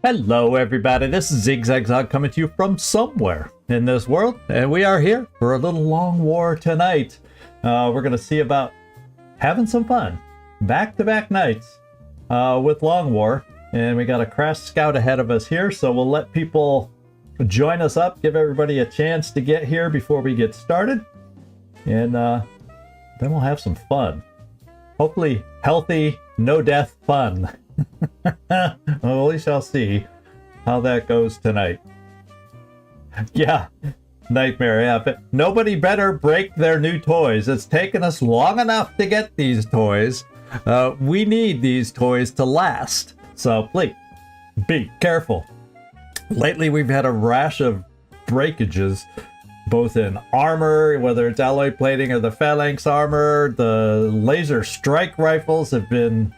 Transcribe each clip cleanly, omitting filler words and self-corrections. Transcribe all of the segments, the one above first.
Hello everybody, this is Zigzag coming to you from somewhere in this world, and we are here for a little long war tonight. We're going to see about having some fun, back-to-back nights with long war, and we got a crash scout ahead of us here, so we'll let people join us up, give everybody a chance to get here before we get started, and then we'll have some fun. Hopefully healthy, no-death fun. Well, we shall see how that goes tonight. Yeah, nightmare. Yeah, but nobody better break their new toys. It's taken us long enough to get these toys. We need these toys to last. So please, be careful. Lately, we've had a rash of breakages, both in armor, whether it's alloy plating or the phalanx armor. The laser strike rifles have been...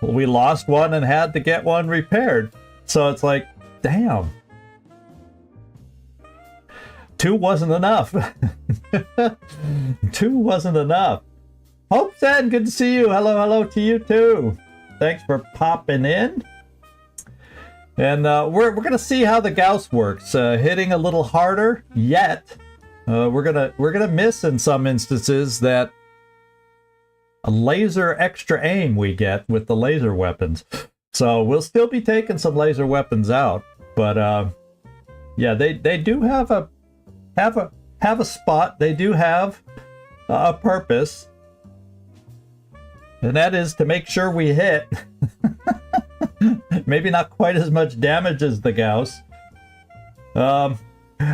we lost one and had to get one repaired. So it's like, damn. 2 wasn't enough. 2 wasn't enough. Hope Sen, good to see you. Hello to you too. Thanks for popping in. And we're gonna see how the Gauss works. Hitting a little harder, yet we're gonna miss in some instances that a laser extra aim we get with the laser weapons. So we'll still be taking some laser weapons out, but yeah, they do have a spot. They do have a purpose, and that is to make sure we hit. Maybe not quite as much damage as the Gauss.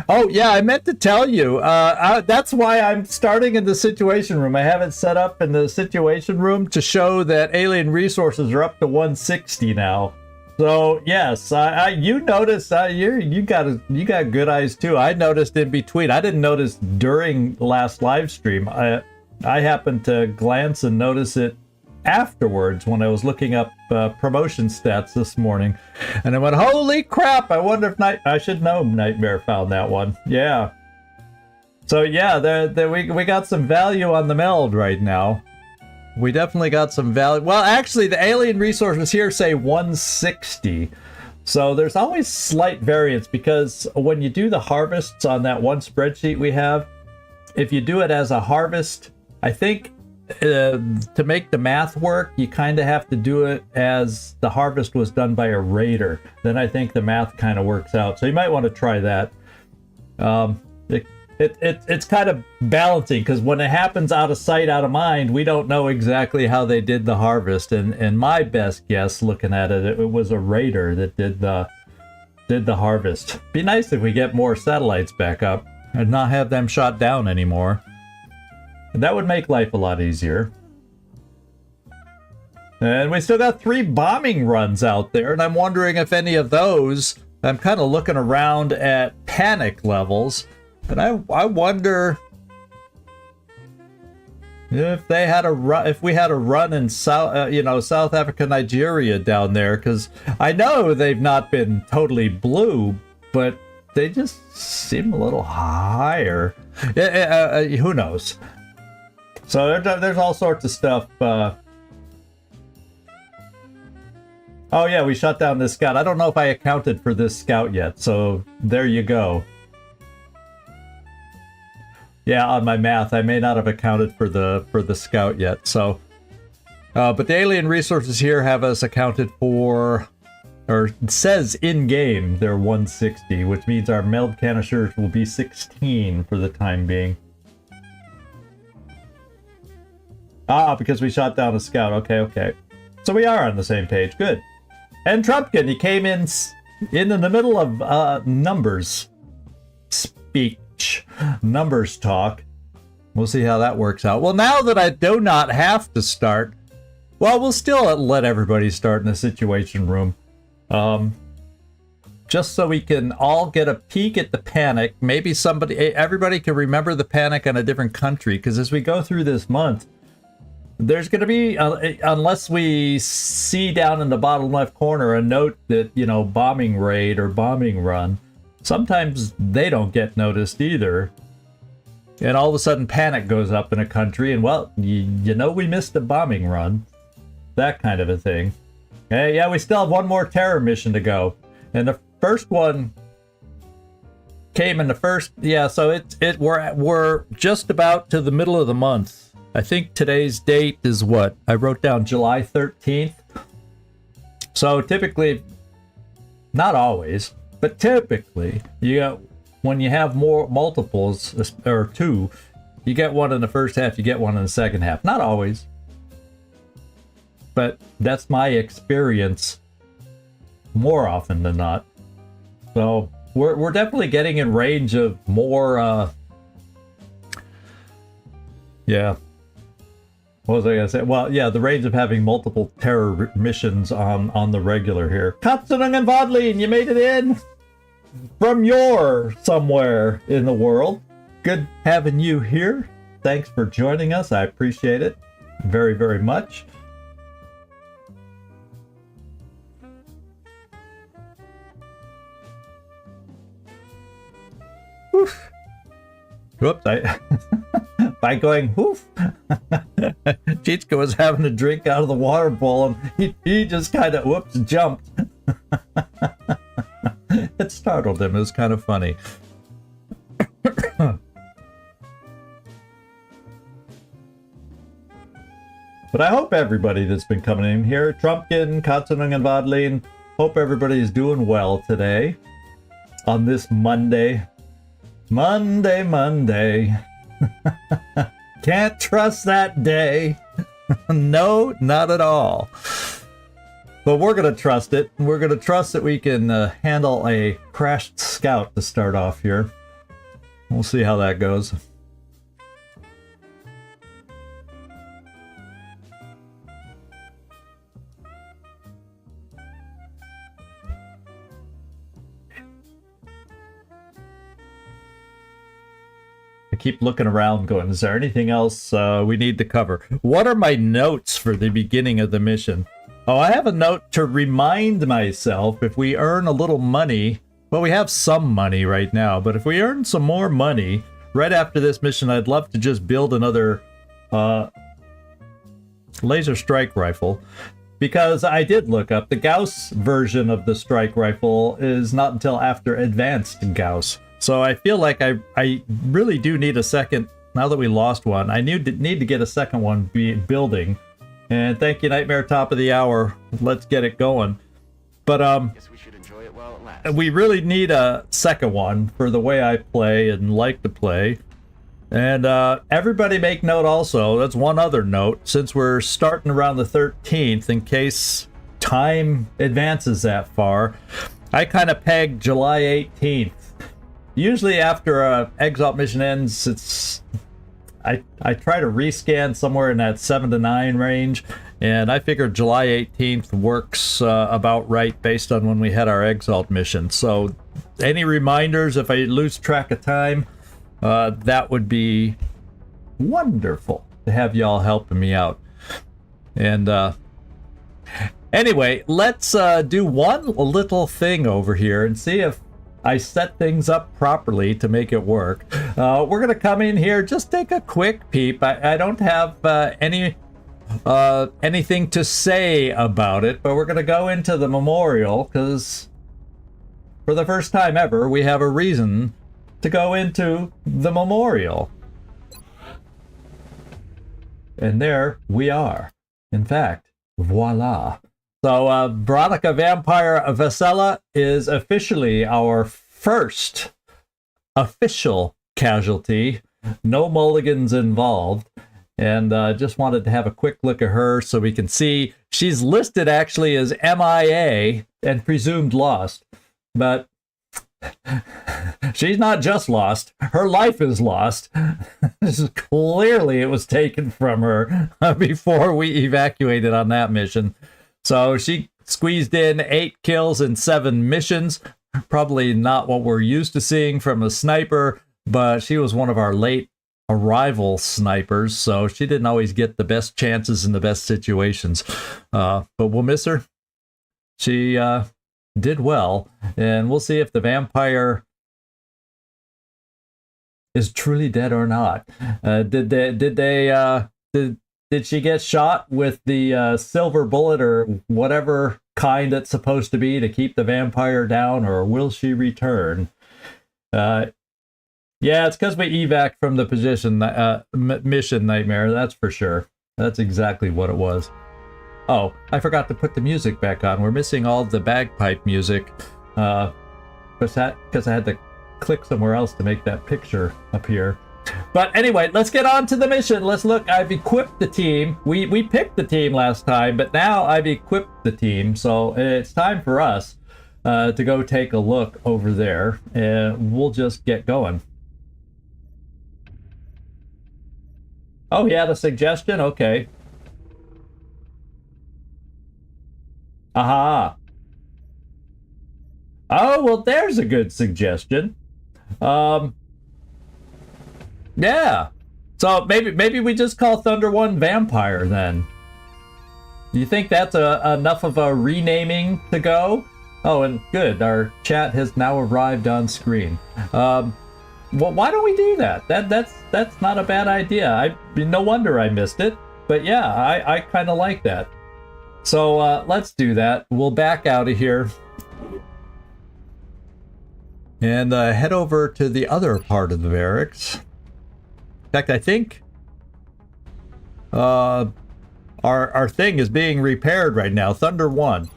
Oh, yeah, I meant to tell you, that's why I'm starting in the Situation Room. I have it set up in the Situation Room to show that alien resources are up to 160 now. So, yes, you noticed, you got good eyes too. I noticed in between. I didn't notice during last live stream. I happened to glance and notice it afterwards when I was looking up promotion stats this morning, and I went, holy crap, I wonder if I should know Nightmare found that one. Yeah, so yeah, we got some value on the meld right now. We definitely got some value. Well, actually the alien resources here say 160, so there's always slight variance, because when you do the harvests on that one spreadsheet we have, if you do it as a harvest, I think to make the math work, you kind of have to do it as the harvest was done by a raider. Then I think the math kind of works out. So you might want to try that. It's kind of balancing, because when it happens out of sight, out of mind, we don't know exactly how they did the harvest. And my best guess, looking at it, it was a raider that did the harvest. Be nice if we get more satellites back up and not have them shot down anymore. That would make life a lot easier. And we still got 3 bombing runs out there, and I'm wondering if any of those, I'm kind of looking around at panic levels, and I wonder if they had a run, if we had a run in South Africa, Nigeria down there, because I know they've not been totally blue, but they just seem a little higher. Who knows? So there's all sorts of stuff. Oh yeah, we shot down this scout. I don't know if I accounted for this scout yet, so there you go. Yeah, on my math, I may not have accounted for the scout yet. So, but the alien resources here have us accounted for, or it says in game they're 160, which means our meld canisters will be 16 for the time being. Because we shot down a scout. Okay. So we are on the same page. Good. And Trumpkin, he came in the middle of numbers speech, numbers talk. We'll see how that works out. Well, now that I do not have to start, well, we'll still let everybody start in the Situation Room. Just so we can all get a peek at the panic. Maybe everybody can remember the panic in a different country, because as we go through this month, there's going to be, unless we see down in the bottom left corner a note that, bombing raid or bombing run, sometimes they don't get noticed either. And all of a sudden panic goes up in a country, and well, we missed a bombing run. That kind of a thing. Hey, yeah, we still have one more terror mission to go. And the first one came in the first, yeah, so we're just about to the middle of the month. I think today's date is what? I wrote down July 13th. So typically, not always, but typically, when you have more multiples, or two, you get one in the first half, you get one in the second half. Not always. But that's my experience more often than not. So we're definitely getting in range of more yeah. What was I gonna say? Well, yeah, the range of having multiple terror missions on the regular here. Katsunung and Vodlin, you made it in from your somewhere in the world. Good having you here. Thanks for joining us. I appreciate it very, very much. Woof. Whoops, by going woof, Chichka was having a drink out of the water bowl and he just kind of whoops jumped. It startled him. It was kind of funny. But I hope everybody that's been coming in here, Trumpkin, Katsunung, and Vodlin, hope everybody is doing well today on this Monday. Monday. Can't trust that day. No, not at all. But we're going to trust it. We're going to trust that we can handle a crashed scout to start off here. We'll see how that goes. Keep looking around going, is there anything else we need to cover? What are my notes for the beginning of the mission? Oh, I have a note to remind myself if we earn a little money, well, we have some money right now, but if we earn some more money right after this mission, I'd love to just build another laser strike rifle, because I did look up the Gauss version of the strike rifle is not until after advanced Gauss. So I feel like I really do need a second, now that we lost one, I need to get a second one building. And thank you, Nightmare, top of the hour. Let's get it going. But guess we should enjoy it while it lasts. We really need a second one for the way I play and like to play. And everybody make note also, that's one other note, since we're starting around the 13th, in case time advances that far, I kind of pegged July 18th. Usually after a Exalt mission ends, I try to rescan somewhere in that 7 to 9 range, and I figured July 18th works about right based on when we had our Exalt mission. So any reminders if I lose track of time, that would be wonderful to have y'all helping me out. And anyway, let's do one little thing over here and see if I set things up properly to make it work. We're going to come in here, just take a quick peep. I don't have anything to say about it, but we're going to go into the memorial because for the first time ever, we have a reason to go into the memorial. And there we are. In fact, voila. So, Veronica Vampire Vasella is officially our first official casualty. No mulligans involved. And just wanted to have a quick look at her so we can see. She's listed actually as MIA and presumed lost. But she's not just lost. Her life is lost. Clearly it was taken from her before we evacuated on that mission. So she squeezed in 8 kills in 7 missions. Probably not what we're used to seeing from a sniper, but she was one of our late arrival snipers, so she didn't always get the best chances in the best situations. But we'll miss her. She did well, and we'll see if the vampire is truly dead or not. Did she get shot with the silver bullet or whatever kind it's supposed to be to keep the vampire down, or will she return? Yeah, it's because we evac from the position mission nightmare, that's for sure. That's exactly what it was. Oh, I forgot to put the music back on. We're missing all the bagpipe music. Because I had to click somewhere else to make that picture appear. But anyway, let's get on to the mission. Let's look. I've equipped the team. We picked the team last time, but now I've equipped the team. So it's time for us to go take a look over there. And we'll just get going. Oh, he had a suggestion? Okay. Aha. Oh, well, there's a good suggestion. Yeah. So maybe we just call Thunder 1 Vampire then. Do you think that's enough of a renaming to go? Oh, and good. Our chat has now arrived on screen. Well, why don't we do that? That's not a bad idea. No wonder I missed it. But yeah, I kind of like that. So let's do that. We'll back out of here. And head over to the other part of the barracks. In fact, I think our thing is being repaired right now. Thunder 1.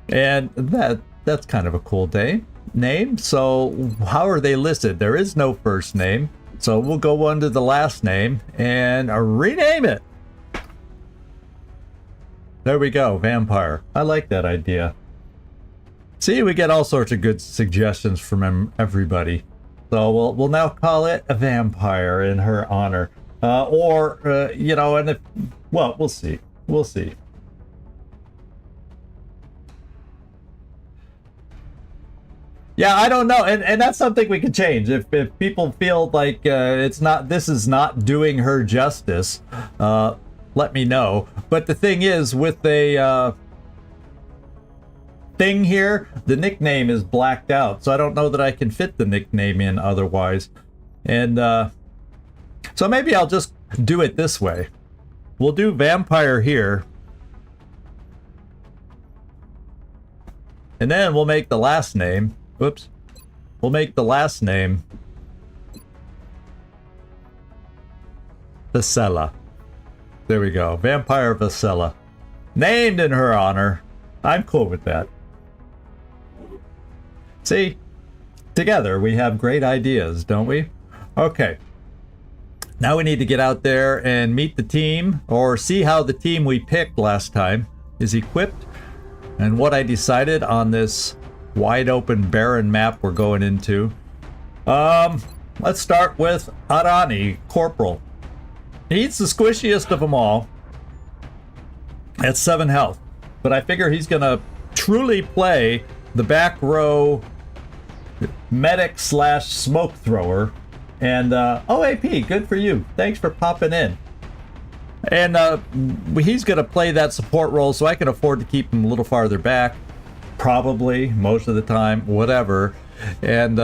And that's kind of a cool name. So how are they listed? There is no first name. So we'll go under the last name and rename it. There we go, Vampire. I like that idea. See, we get all sorts of good suggestions from everybody. So we'll now call it a Vampire in her honor. You know, and well, we'll see. We'll see. Yeah, I don't know, and that's something we can change. If people feel like this is not doing her justice, let me know. But the thing is, with a thing here, the nickname is blacked out, so I don't know that I can fit the nickname in otherwise. And so maybe I'll just do it this way. We'll do Vampire here. And then we'll make the last name. Whoops. We'll make the last name Vasella. There we go. Vampire Vasella. Named in her honor. I'm cool with that. See? Together we have great ideas, don't we? Okay. Now we need to get out there and meet the team, or see how the team we picked last time is equipped, and what I decided on this wide open barren map we're going into. Let's start with Arani, Corporal. He's the squishiest of them all at 7 health, but I figure he's gonna truly play the back row medic / smoke thrower. And OAP, good for you. Thanks for popping in. And he's gonna play that support role, so I can afford to keep him a little farther back. Probably, most of the time, whatever. And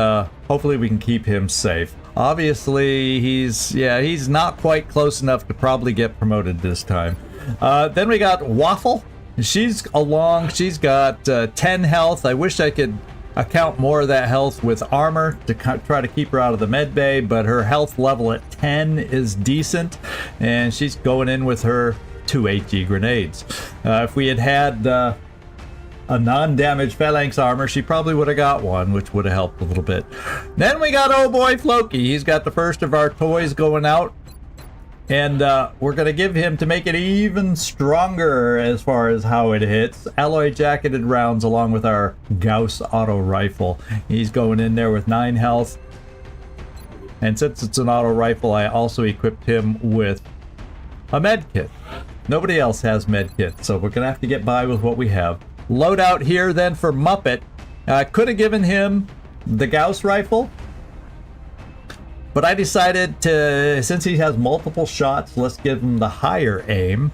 hopefully we can keep him safe. Obviously, he's not quite close enough to probably get promoted this time. Then we got Waffle. She's got 10 health. I wish I could account more of that health with armor to try to keep her out of the med bay, but her health level at 10 is decent, and she's going in with her 2 HE grenades. If we had a non-damage phalanx armor, she probably would have got one, which would have helped a little bit. Then we got old boy Floki. He's got the first of our toys going out, and we're going to give him, to make it even stronger as far as how it hits, alloy jacketed rounds along with our Gauss auto rifle. He's going in there with 9 health, and since it's an auto rifle, I also equipped him with a med kit. Nobody else has med kit, so we're going to have to get by with what we have. Loadout here then for Muppet. I could have given him the Gauss rifle, but I decided to, since he has multiple shots, let's give him the higher aim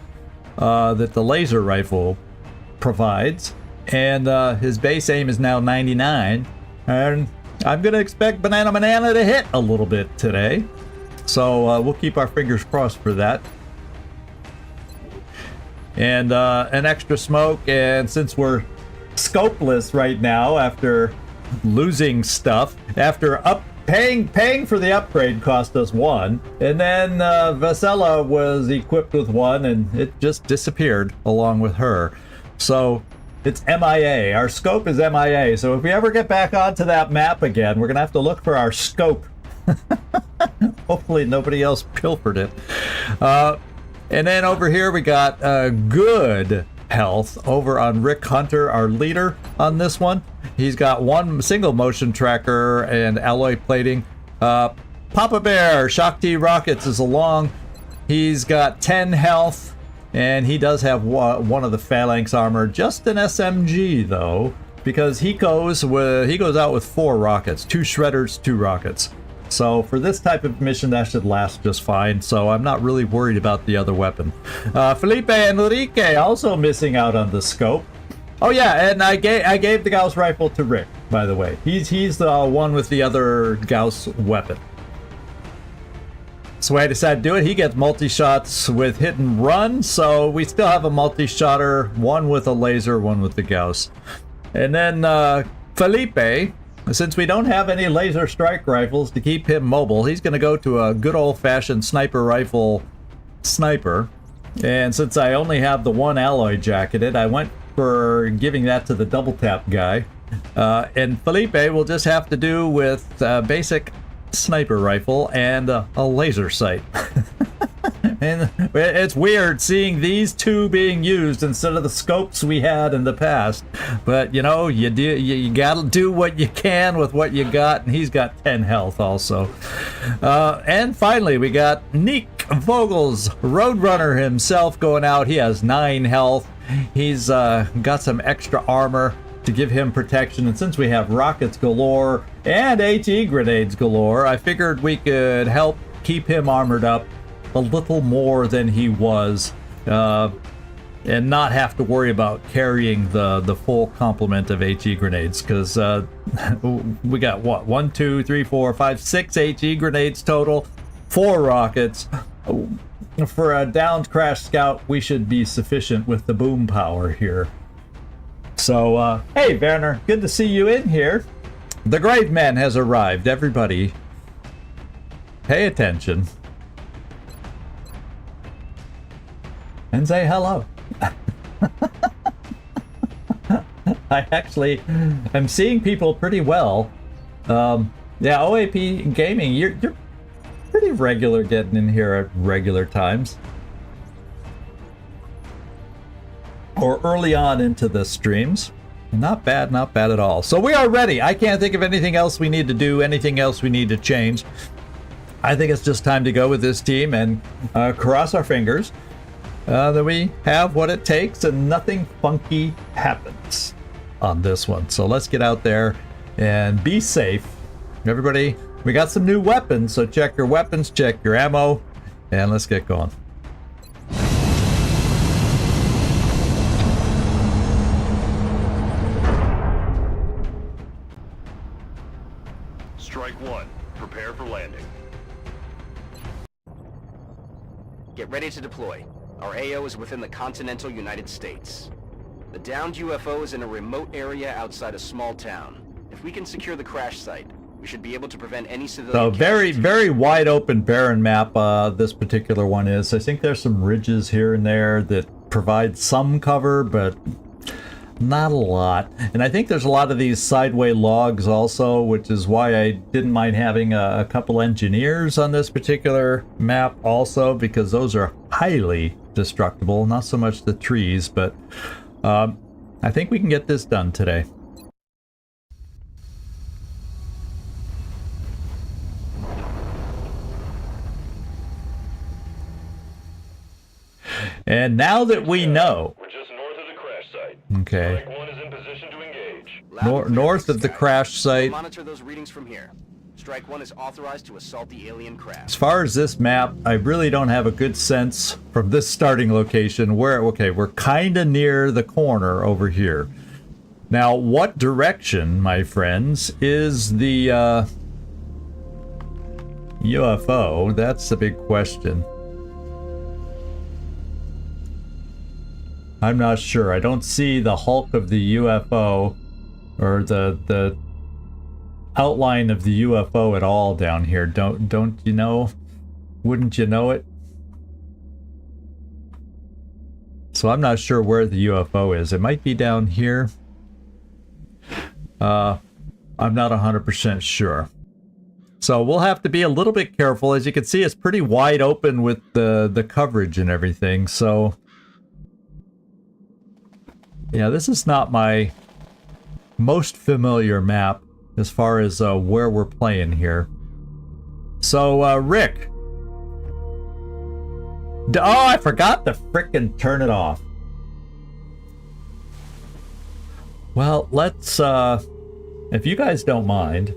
that the laser rifle provides. And his base aim is now 99. And I'm going to expect Banana to hit a little bit today. So we'll keep our fingers crossed for that. and an extra smoke. And since we're scopeless right now after losing stuff, after paying for the upgrade cost us 1, and then Vasella was equipped with 1 and it just disappeared along with her. So it's MIA. Our scope is MIA. So if we ever get back onto that map again, we're gonna have to look for our scope. Hopefully nobody else pilfered it. And then over here we got good health over on Rick Hunter, our leader on this one. He's got 1 single motion tracker and alloy plating. Papa Bear, Shakti Rockets is along. He's got 10 health, and he does have one of the phalanx armor, just an SMG though, because he goes out with 4 rockets, 2 shredders, 2 rockets. So for this type of mission, that should last just fine. So I'm not really worried about the other weapon. Felipe Enrique also missing out on the scope. Oh yeah, and I gave the Gauss rifle to Rick, by the way. He's the one with the other Gauss weapon. So I decided to do it. He gets multi-shots with hit and run, so we still have a multi-shotter, 1 with a laser, 1 with the Gauss. And then Felipe, since we don't have any laser strike rifles to keep him mobile, he's going to go to a good old-fashioned sniper rifle sniper. And since I only have the 1 alloy jacketed, I went for giving that to the double tap guy. And Felipe will just have to do with basic sniper rifle and a laser sight. And it's weird seeing these 2 being used instead of the scopes we had in the past. But you know, you gotta do what you can with what you got, and he's got 10 health also. And finally, we got Nick Vogel's Roadrunner himself going out. He has 9 health. He's got some extra armor to give him protection, and since we have rockets galore and AT grenades galore, I figured we could help keep him armored up a little more than he was, and not have to worry about carrying the full complement of HE grenades, because we got what, 1, 2, 3, 4, 5, 6 HE grenades total, 4 rockets. For a downed crash scout, we should be sufficient with the boom power here. So hey Werner, good to see you in here. The Graveman has arrived. Everybody pay attention and say hello. I actually am seeing people pretty well. Yeah, OAP Gaming, you're pretty regular getting in here at regular times. Or early on into the streams. Not bad, not bad at all. So we are ready. I can't think of anything else we need to do, anything else we need to change. I think it's just time to go with this team and cross our fingers that we have what it takes and nothing funky happens on this one. So let's get out there and be safe. Everybody, we got some new weapons, so check your weapons, check your ammo, and let's get going. Strike 1. Prepare for landing. Get ready to deploy. Our AO is within the continental United States. The downed UFO is in a remote area outside a small town. If we can secure the crash site, we should be able to prevent any civilian So casualties. very wide open barren map this particular one is. I think there's some ridges here and there that provide some cover, but not a lot. And I think there's a lot of these sideway logs also, which is why I didn't mind having a couple engineers on this particular map also, because those are highly destructible. Not so much the trees, but I think we can get this done today. And now that we know, We're just north of the crash site. okay, Strike 1 is in position to engage. north of the crash site. Monitor those readings from here. Strike 1 is authorized to assault the alien As craft. far as this map, I really don't have a good sense from this starting location where, okay, we're kind of near the corner over here. Now, what direction, my friends, is the UFO? That's the big question. I'm not sure. I don't see the hulk of the UFO or the outline of the UFO at all down here. Don't you know? Wouldn't you know it? So I'm not sure where the UFO is. It might be down here. I'm not 100% sure. So we'll have to be a little bit careful. As you can see, it's pretty wide open with the coverage and everything. So yeah, this is not my most familiar map as far as where we're playing here. So Rick. Oh, I forgot to frickin' turn it off. Well, let's, if you guys don't mind.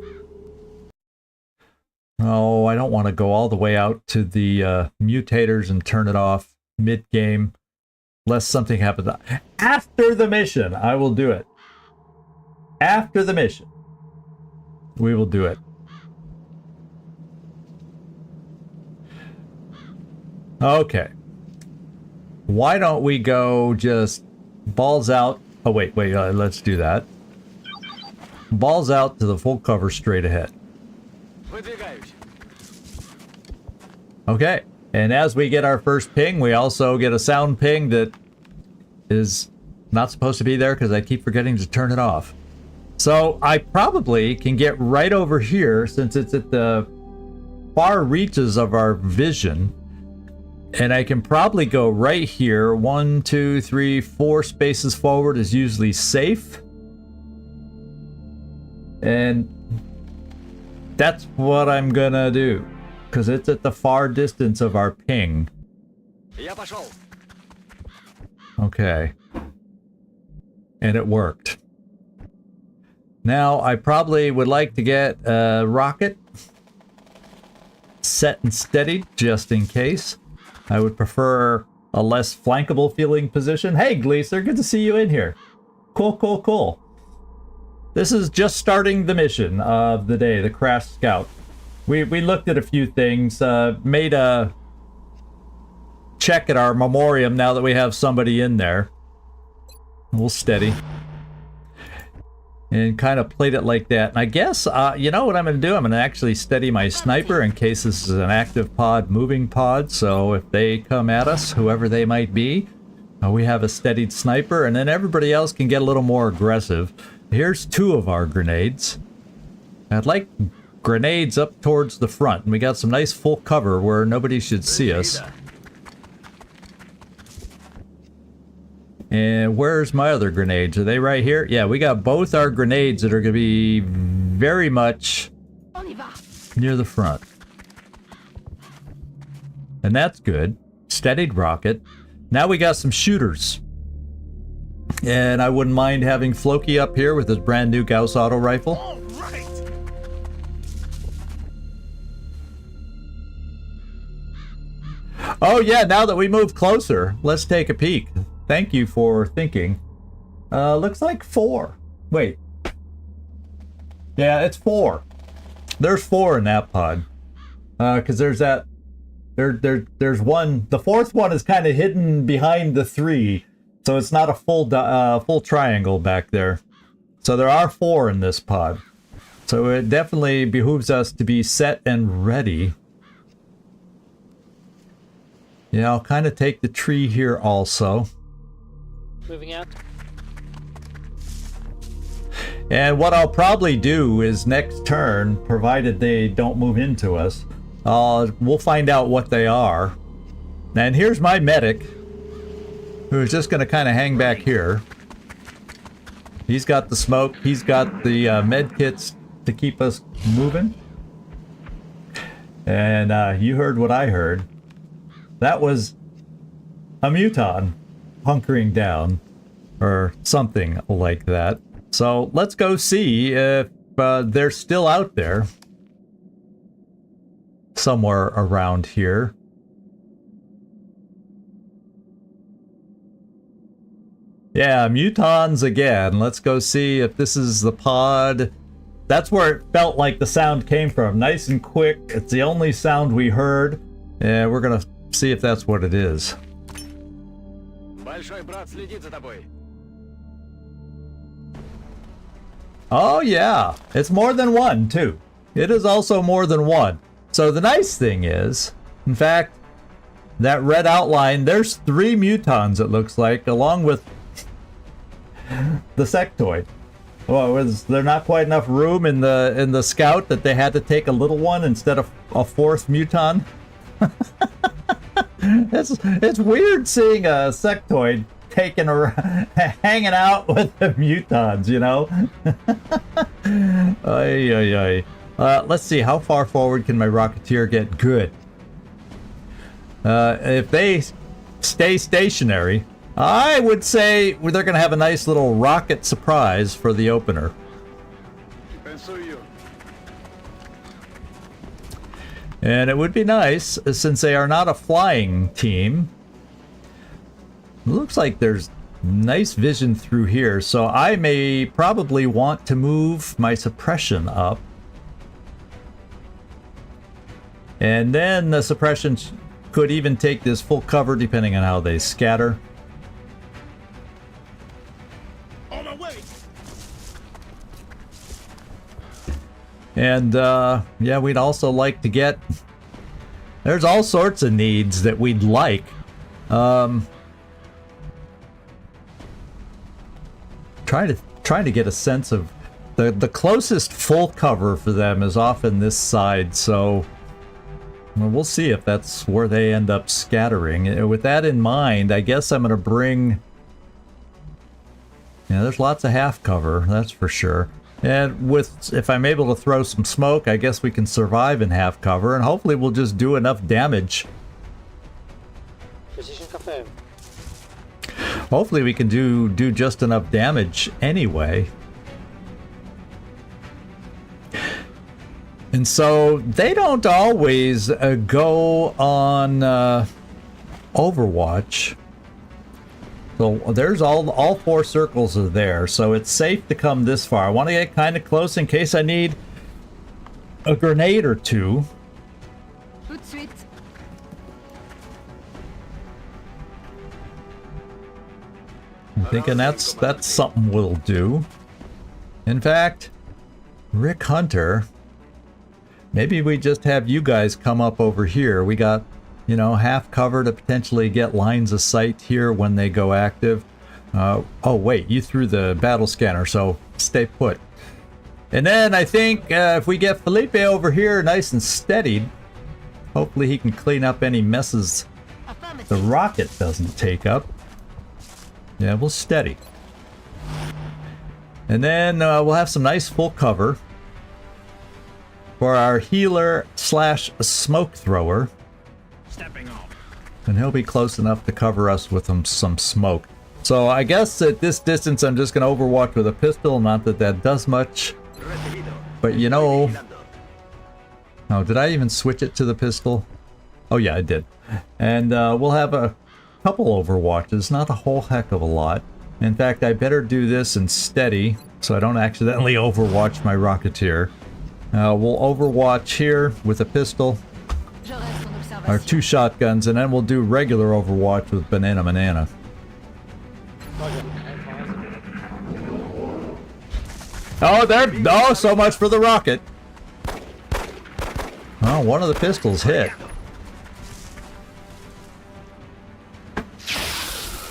Oh, I don't want to go all the way out to the mutators and turn it off mid-game, lest something happens. After the mission, I will do it. After the mission, we will do it. Okay. Why don't we go just balls out? Oh, wait, let's do that. Balls out to the full cover straight ahead. Okay, and as we get our first ping, we also get a sound ping that is not supposed to be there because I keep forgetting to turn it off. So I probably can get right over here since it's at the far reaches of our vision. And I can probably go right here. 1, 2, 3, 4 spaces forward is usually safe. And that's what I'm gonna do. Because it's at the far distance of our ping. Okay. And it worked. Now, I probably would like to get a rocket set and steady, just in case. I would prefer a less flankable feeling position. Hey, Gleaser, good to see you in here. Cool, cool, cool. This is just starting the mission of the day, the Crash Scout. We looked at a few things, made a check at our memoriam now that we have somebody in there. We'll steady. And kind of played it like that. And I guess, you know what I'm going to do? I'm going to actually steady my sniper in case this is an active pod, moving pod. So if they come at us, whoever they might be, we have a steadied sniper. And then everybody else can get a little more aggressive. Here's 2 of our grenades. I'd like grenades up towards the front. And we got some nice full cover where nobody should see us. And where's my other grenades? Are they right here? Yeah, we got both our grenades that are going to be very much near the front. And that's good. Steadied rocket. Now we got some shooters. And I wouldn't mind having Floki up here with his brand new Gauss Autorifle. All right. Oh yeah, now that we move closer, let's take a peek. Thank you for thinking. Looks like 4. Wait. Yeah, it's 4. There's 4 in that pod. Because there's that... There's one... The 4th one is kind of hidden behind the 3. So it's not a full triangle back there. So there are 4 in this pod. So it definitely behooves us to be set and ready. Yeah, I'll kind of take the tree here also. Moving out. And what I'll probably do is next turn, provided they don't move into us, we'll find out what they are. And here's my medic, who's just going to kind of hang back here. He's got the smoke. He's got the med kits to keep us moving. And you heard what I heard. That was a muton hunkering down, or something like that. So let's go see if they're still out there. Somewhere around here. Yeah, mutons again. Let's go see if this is the pod. That's where it felt like the sound came from. Nice and quick. It's the only sound we heard. And we're gonna see if that's what it is. Большой брат следит за тобой. Oh yeah, it's more than one too. It is also more than one. So the nice thing is, in fact, that red outline, there's 3 mutons it looks like, along with the sectoid. Well, was there not quite enough room in the scout that they had to take a little one instead of a 4th muton? It's weird seeing a sectoid taking around, hanging out with the mutons, you know. Ay, ay, ay. Let's see, how far forward can my Rocketeer get? Good. If they stay stationary, I would say they're going to have a nice little rocket surprise for the opener. And it would be nice, since they are not a flying team. It looks like there's nice vision through here, so I may probably want to move my suppression up. And then the suppression could even take this full cover depending on how they scatter. On my way. And yeah, we'd also like to get, there's all sorts of needs that we'd like. Trying to get a sense of the closest full cover for them is often this side, so well, we'll see if that's where they end up scattering. With that in mind, I guess I'm going to bring, yeah, there's lots of half cover, that's for sure. And with, if I'm able to throw some smoke, I guess we can survive in half cover, and hopefully we'll just do enough damage. Position confirmed. Hopefully we can do just enough damage anyway. And so they don't always go on Overwatch. So there's all 4 circles are there, so it's safe to come this far. I want to get kind of close in case I need a grenade or 2. Tout de suite. I'm thinking that's something we'll do. In fact, Rick Hunter, maybe we just have you guys come up over here. We got, you know, half cover to potentially get lines of sight here when they go active. Oh wait, you threw the battle scanner, so stay put. And then I think if we get Felipe over here nice and steadied, hopefully he can clean up any messes the rocket doesn't take up. Yeah, we'll steady. And then we'll have some nice full cover for our healer slash smoke thrower. Stepping off. And he'll be close enough to cover us with some smoke. So I guess at this distance I'm just going to overwatch with a pistol. Not that that does much. But you know... Oh, did I even switch it to the pistol? Oh yeah, I did. And we'll have a couple overwatches, not a whole heck of a lot. In fact, I better do this in steady so I don't accidentally overwatch my Rocketeer. We'll overwatch here with a pistol, our 2 shotguns, and then we'll do regular overwatch with Banana. Oh, there! Oh, so much for the rocket. Oh, one of the pistols hit.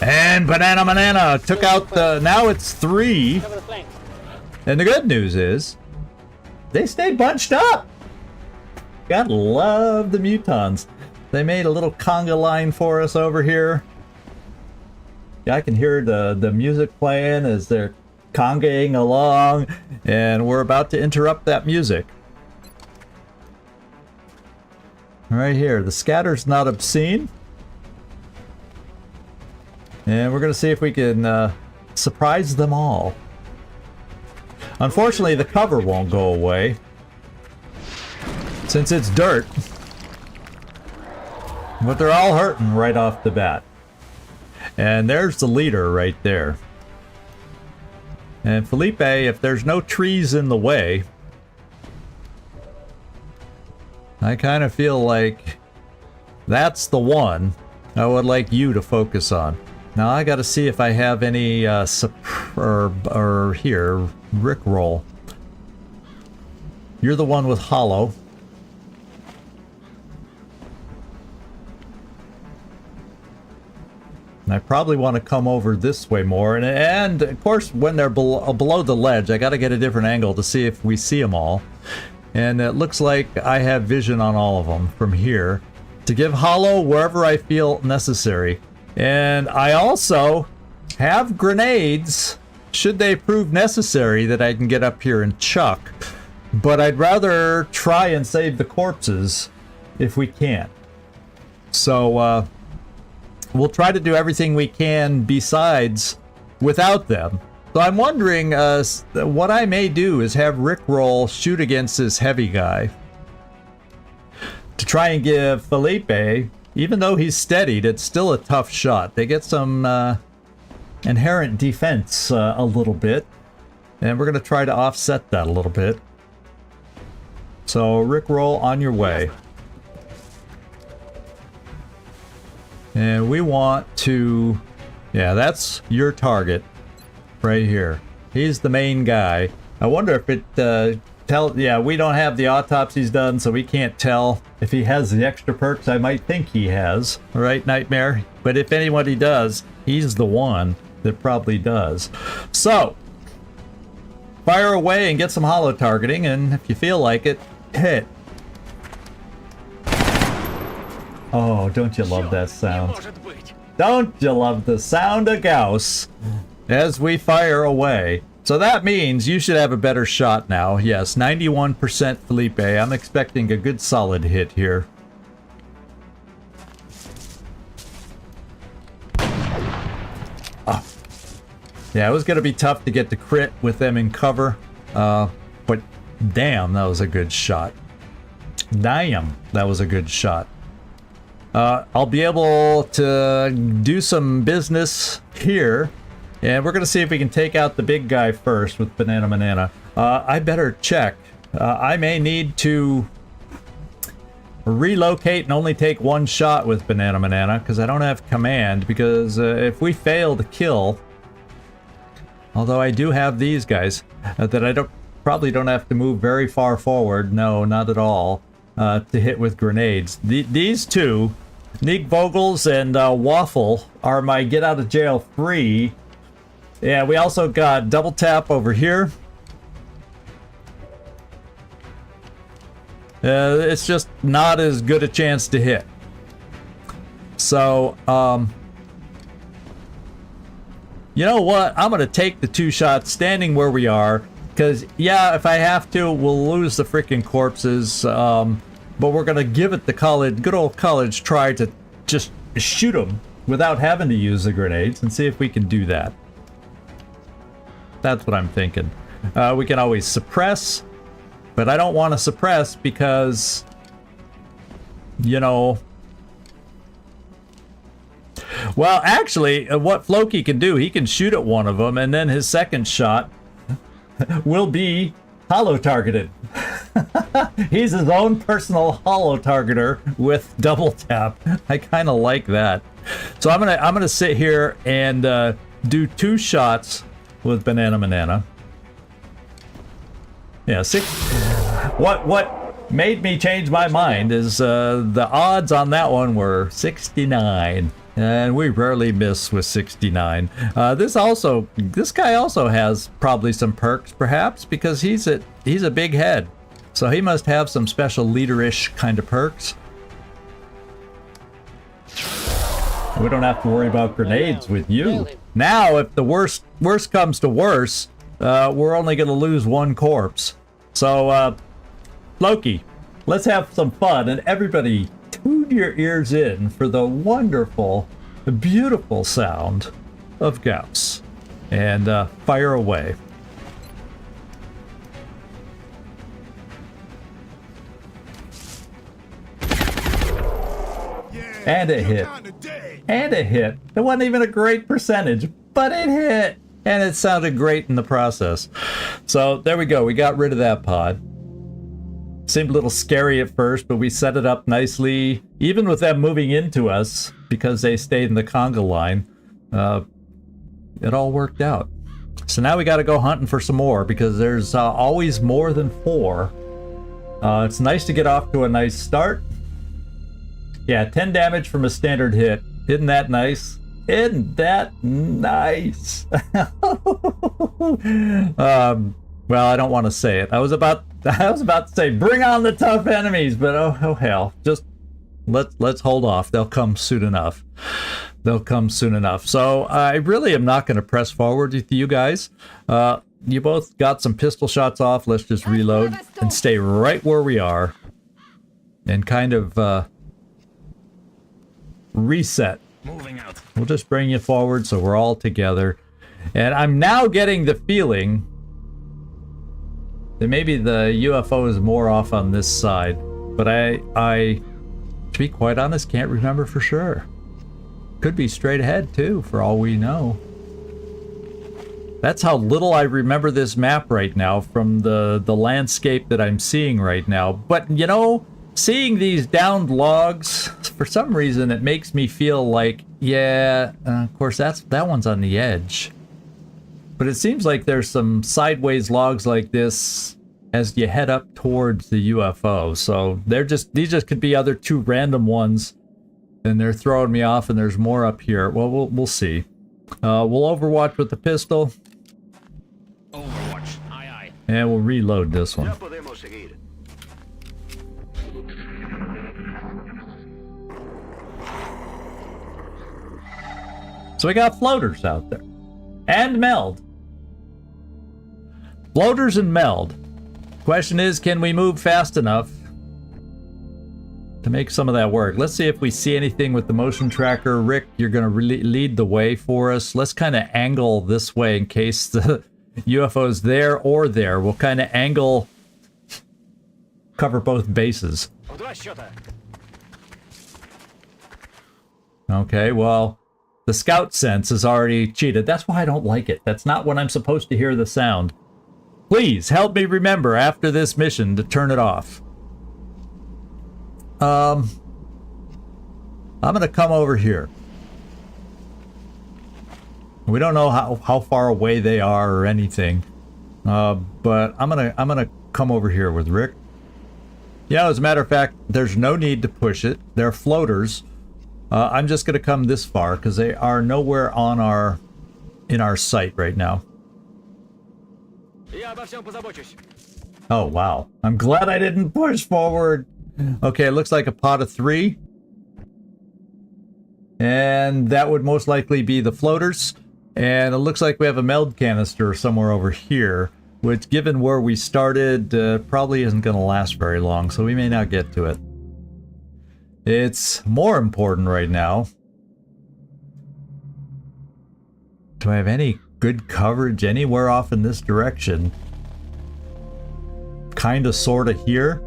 And Banana took out the... Now it's 3. Cover the flank. And the good news is, they stayed bunched up. Gotta love the mutons. They made a little conga line for us over here. Yeah, I can hear the music playing as they're congaing along, and we're about to interrupt that music. Right here, the scatter's not obscene. And we're going to see if we can surprise them all. Unfortunately, the cover won't go away, since it's dirt. But they're all hurting right off the bat. And there's the leader right there. And Felipe, if there's no trees in the way, I kind of feel like that's the one I would like you to focus on. Now I gotta see if I have any here, Rickroll. You're the one with hollow. And I probably want to come over this way more. And of course, when they're below the ledge, I got to get a different angle to see if we see them all. And it looks like I have vision on all of them from here to give hollow wherever I feel necessary. And I also have grenades, should they prove necessary, that I can get up here and chuck. But I'd rather try and save the corpses if we can. So, we'll try to do everything we can besides without them. So I'm wondering, what I may do is have Rickroll shoot against this heavy guy to try and give Felipe, even though he's steadied, it's still a tough shot. They get some inherent defense a little bit, and we're going to try to offset that a little bit. So Rickroll, on your way. And we want to, yeah, that's your target right here. He's the main guy. I wonder if it yeah, we don't have the autopsies done, so we can't tell if he has the extra perks I might think he has. All right, Nightmare? But if anybody does, he's the one that probably does. So, fire away and get some hollow targeting, and if you feel like it, hit. Oh, don't you love that sound? Don't you love the sound of Gauss as we fire away? So that means you should have a better shot now. Yes, 91% Felipe. I'm expecting a good solid hit here. Oh. Yeah, it was going to be tough to get the crit with them in cover. But damn, that was a good shot. Damn, that was a good shot. I'll be able to do some business here. And we're going to see if we can take out the big guy first with Banana. I better check. I may need to relocate and only take one shot with Banana because I don't have command. Because if we fail to kill, although I do have these guys that I probably don't have to move very far forward. No, not at all. To hit with grenades. These two, Nick Vogels and Waffle, are my get out of jail free. Yeah, we also got double tap over here. It's just not as good a chance to hit. So, you know what? I'm going to take the two shots standing where we are. Because, yeah, if I have to, we'll lose the freaking corpses. But we're going to give it the good old college try to just shoot them without having to use the grenades and see if we can do that. That's what I'm thinking. We can always suppress, but I don't want to suppress because, you know... Well, actually, what Floki can do, he can shoot at one of them, and then his second shot will be hollow targeted. He's his own personal hollow targeter with double tap. I kind of like that. So I'm gonna sit here and do two shots with Banana. Yeah, What made me change my mind is the odds on that one were 69. And we rarely miss with 69. This guy also has probably some perks, perhaps, because he's a big head. So he must have some special leader-ish kind of perks. We don't have to worry about grenades with you. Now, if the worst comes to worse, we're only going to lose one corpse. So, Loki, let's have some fun, and everybody tune your ears in for the wonderful, beautiful sound of Gauss. And fire away. And it hit. And it hit. It wasn't even a great percentage, but it hit. And it sounded great in the process. So there we go. We got rid of that pod. Seemed a little scary at first, but we set it up nicely. Even with them moving into us, because they stayed in the conga line, it all worked out. So now we got to go hunting for some more, because there's always more than 4. It's nice to get off to a nice start. Yeah, 10 damage from a standard hit. Isn't that nice? Isn't that nice? Well, I don't want to say it. I was about to say bring on the tough enemies, but oh hell. Just let's hold off. They'll come soon enough. They'll come soon enough. So I really am not going to press forward with you guys. You both got some pistol shots off. Let's just reload and stay right where we are and kind of reset. Moving out. We'll just bring you forward so we're all together. And I'm now getting the feeling that maybe the UFO is more off on this side. But I, to be quite honest, can't remember for sure. Could be straight ahead too, for all we know. That's how little I remember this map right now from the landscape that I'm seeing right now. But, you know, seeing these downed logs, for some reason, it makes me feel like, yeah, of course, that one's on the edge. But it seems like there's some sideways logs like this as you head up towards the UFO. So these just could be other 2 random ones, and they're throwing me off, and there's more up here. Well, we'll see. We'll Overwatch with the pistol. Overwatch. Aye, aye. And we'll reload this one. So we got floaters out there. And meld. Floaters and meld. Question is, can we move fast enough to make some of that work? Let's see if we see anything with the motion tracker. Rick, you're going to really lead the way for us. Let's kind of angle this way in case the UFO's there or there. We'll kind of angle, cover both bases. Okay, well, the scout sense is already cheated. That's why I don't like it. That's not when I'm supposed to hear the sound. Please help me remember after this mission to turn it off. I'm gonna come over here. We don't know how far away they are or anything, but I'm gonna come over here with Rick. Yeah, as a matter of fact, there's no need to push it. They're floaters. I'm just gonna come this far because they are nowhere on in our sight right now. Oh wow! I'm glad I didn't push forward. Okay, it looks like a pot of 3. And that would most likely be the floaters. And it looks like we have a meld canister somewhere over here, which, given where we started, probably isn't going to last very long, so we may not get to it. It's more important right now. Do I have any good coverage anywhere off in this direction? Kinda, sorta here.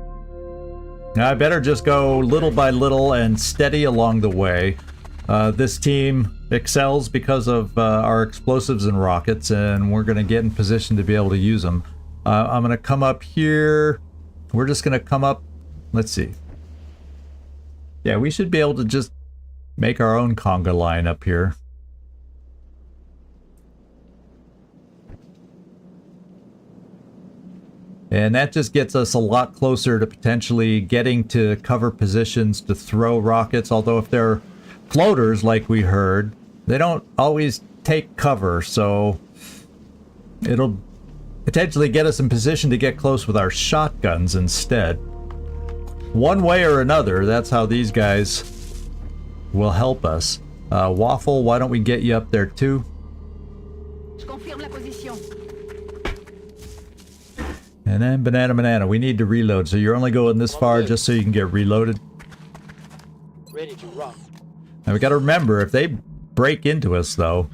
Now I better just go little by little and steady along the way. This team excels because of our explosives and rockets, and we're going to get in position to be able to use them. I'm going to come up here. We're just going to come up. Let's see. Yeah, we should be able to just make our own conga line up here. And that just gets us a lot closer to potentially getting to cover positions to throw rockets. Although if they're floaters, like we heard, they don't always take cover. So it'll potentially get us in position to get close with our shotguns instead. One way or another, that's how these guys will help us. Waffle, why don't we get you up there too? Je confirme la position. And then banana, we need to reload. So you're only going this far just so you can get reloaded. Ready to rock. Now we got to remember, if they break into us though,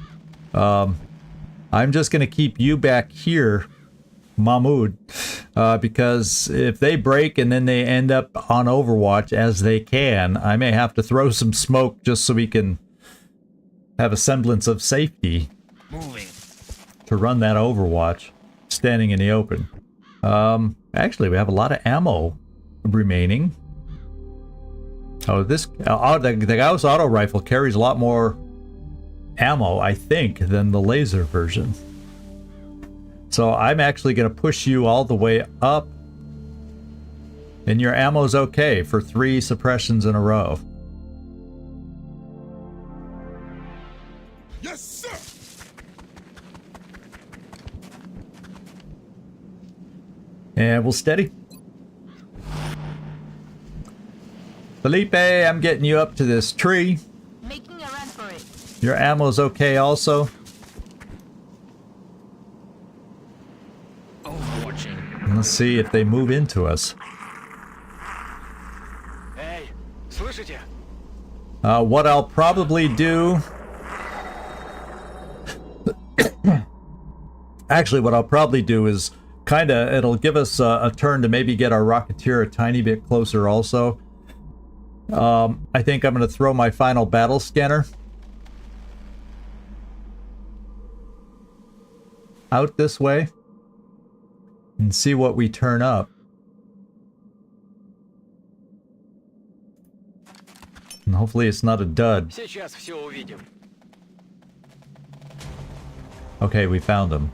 I'm just going to keep you back here, Mahmoud, because if they break and then they end up on Overwatch, as they can, I may have to throw some smoke just so we can have a semblance of safety. Moving. To run that Overwatch, standing in the open. Actually, we have a lot of ammo remaining. Oh, the Gauss auto rifle carries a lot more ammo, I think, than the laser version. So I'm actually going to push you all the way up. And your ammo's okay for 3 suppressions in a row. Yes, sir. And we'll steady. Felipe, I'm getting you up to this tree. Making a run for it. Your ammo's okay also. Overwatching. Let's see if they move into us. Hey, слышите? What I'll probably do... Actually, what I'll probably do is it'll give us a turn to maybe get our Rocketeer a tiny bit closer also. I think I'm going to throw my final battle scanner out this way and see what we turn up. And hopefully it's not a dud. Сейчас все увидим. Okay, we found him.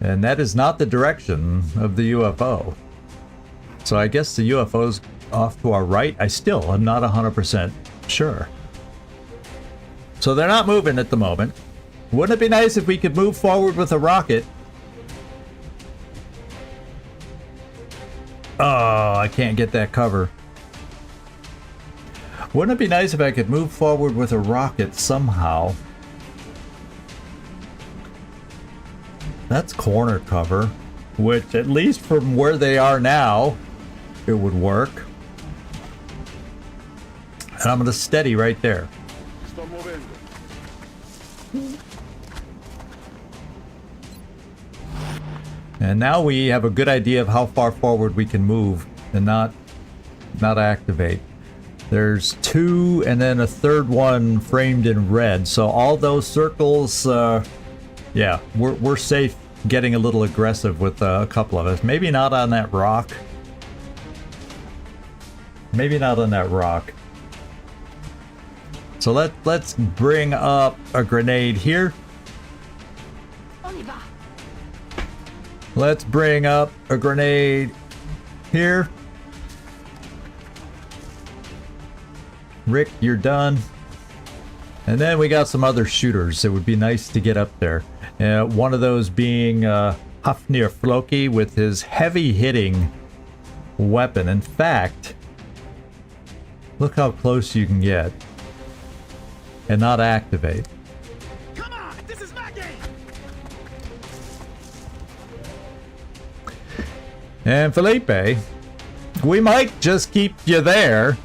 And that is not the direction of the UFO. So I guess the UFO's off to our right. I still am not 100% sure. So they're not moving at the moment. Wouldn't it be nice if we could move forward with a rocket? Oh, I can't get that cover. Wouldn't it be nice if I could move forward with a rocket somehow? That's corner cover, which at least from where they are now, it would work. And I'm going to steady right there. And now we have a good idea of how far forward we can move and not activate. There's 2 and then a third one framed in red. So all those circles, yeah, we're safe getting a little aggressive with a couple of us. Maybe not on that rock. Maybe not on that rock. So let's bring up a grenade here. On y va. Let's bring up a grenade here. Rick, you're done. And then we got some other shooters. It would be nice to get up there. One of those being Hafnir Floki with his heavy hitting weapon. In fact, look how close you can get and not activate. Come on, this is my game. And Felipe, we might just keep you there,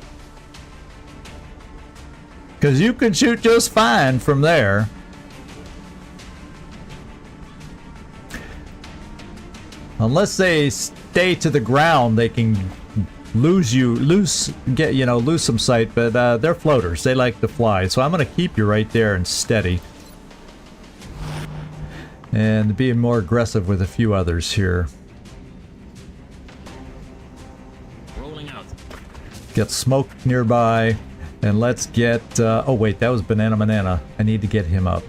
because you can shoot just fine from there. Unless they stay to the ground, they can lose some sight, but they're floaters. They like to fly. So I'm going to keep you right there and steady. And be more aggressive with a few others here. Rolling out. Get smoke nearby. And let's get... oh wait, that was Banana. I need to get him up.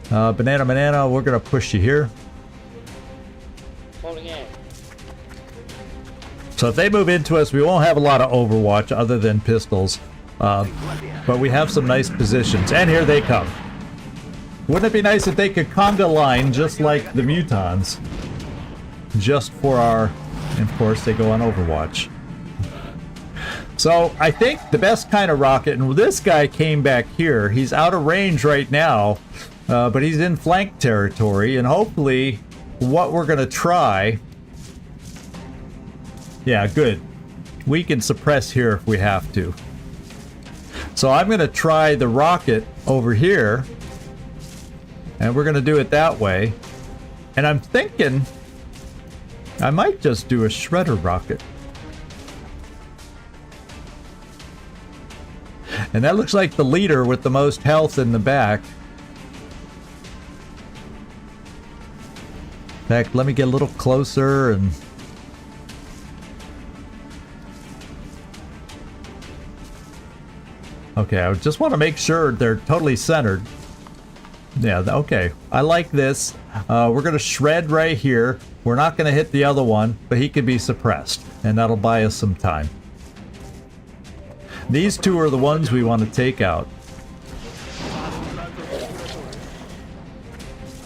Banana, we're going to push you here. Falling in. So if they move into us, we won't have a lot of Overwatch other than pistols. But we have some nice positions. And here they come. Wouldn't it be nice if they could conga line just like the Mutons? Just for our... And of course, they go on Overwatch. So I think the best kind of rocket, and this guy came back here. He's out of range right now, but he's in flank territory. And hopefully, what we're going to try... Yeah, good. We can suppress here if we have to. So I'm going to try the rocket over here. And we're going to do it that way. And I'm thinking I might just do a shredder rocket. And that looks like the leader with the most health in the back. In fact, let me get a little closer and... Okay, I just want to make sure they're totally centered. Yeah, okay. I like this. We're going to shred right here. We're not going to hit the other one, but he could be suppressed, and that'll buy us some time. These two are the ones we want to take out.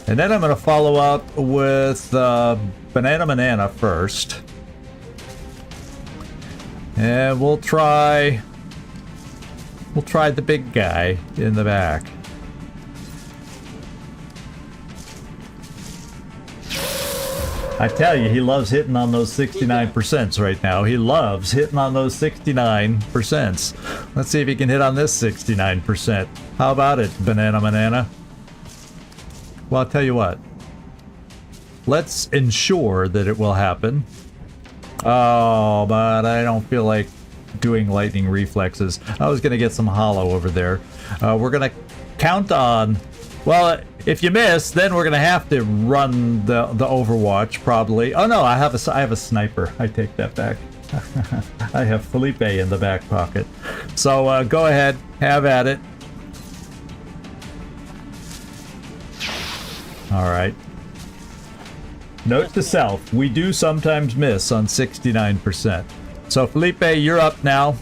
And then I'm going to follow up with Banana first. And we'll try the big guy in the back. I tell you, he loves hitting on those 69% right now. He loves hitting on those 69%. Let's see if he can hit on this 69%. How about it, Banana? Well, I'll tell you what. Let's ensure that it will happen. Oh, but I don't feel like doing lightning reflexes. I was going to get some hollow over there. We're going to count on... Well, if you miss, then we're going to have to run the Overwatch, probably. Oh, no, I have a sniper. I take that back. I have Felipe in the back pocket. So go ahead. Have at it. All right. Note to self, we do sometimes miss on 69%. So Felipe, you're up now.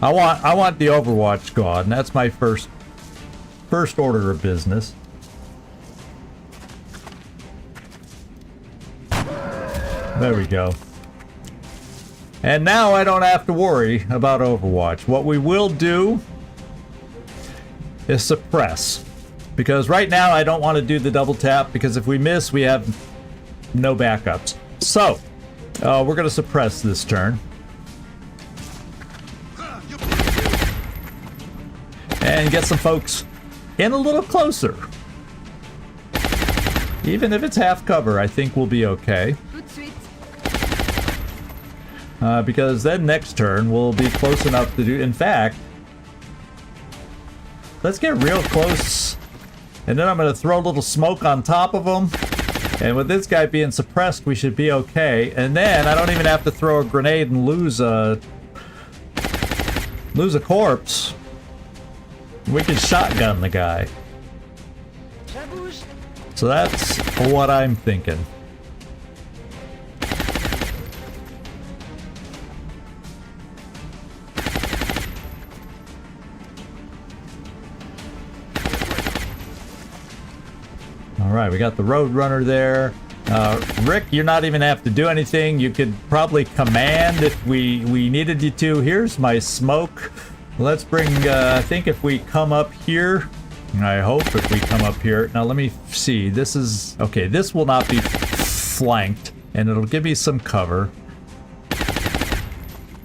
I want the Overwatch gone. That's my first order of business. There we go. And now I don't have to worry about Overwatch. What we will do is suppress. Because right now I don't want to do the double tap, because if we miss, we have no backups. So, we're going to suppress this turn. And get some folks in a little closer. Even if it's half cover, I think we'll be okay. Because then next turn we'll be close enough to do... In fact, let's get real close. And then I'm going to throw a little smoke on top of them. And with this guy being suppressed, we should be okay. And then I don't even have to throw a grenade and lose a corpse. We can shotgun the guy. So that's what I'm thinking. Alright, we got the Roadrunner there. Rick, you're not even have to do anything. You could probably command if we needed you to. Here's my smoke. Let's bring, I think if we come up here, I hope if we come up here. Now let me see, this is, okay, this will not be flanked, and it'll give me some cover. Aye,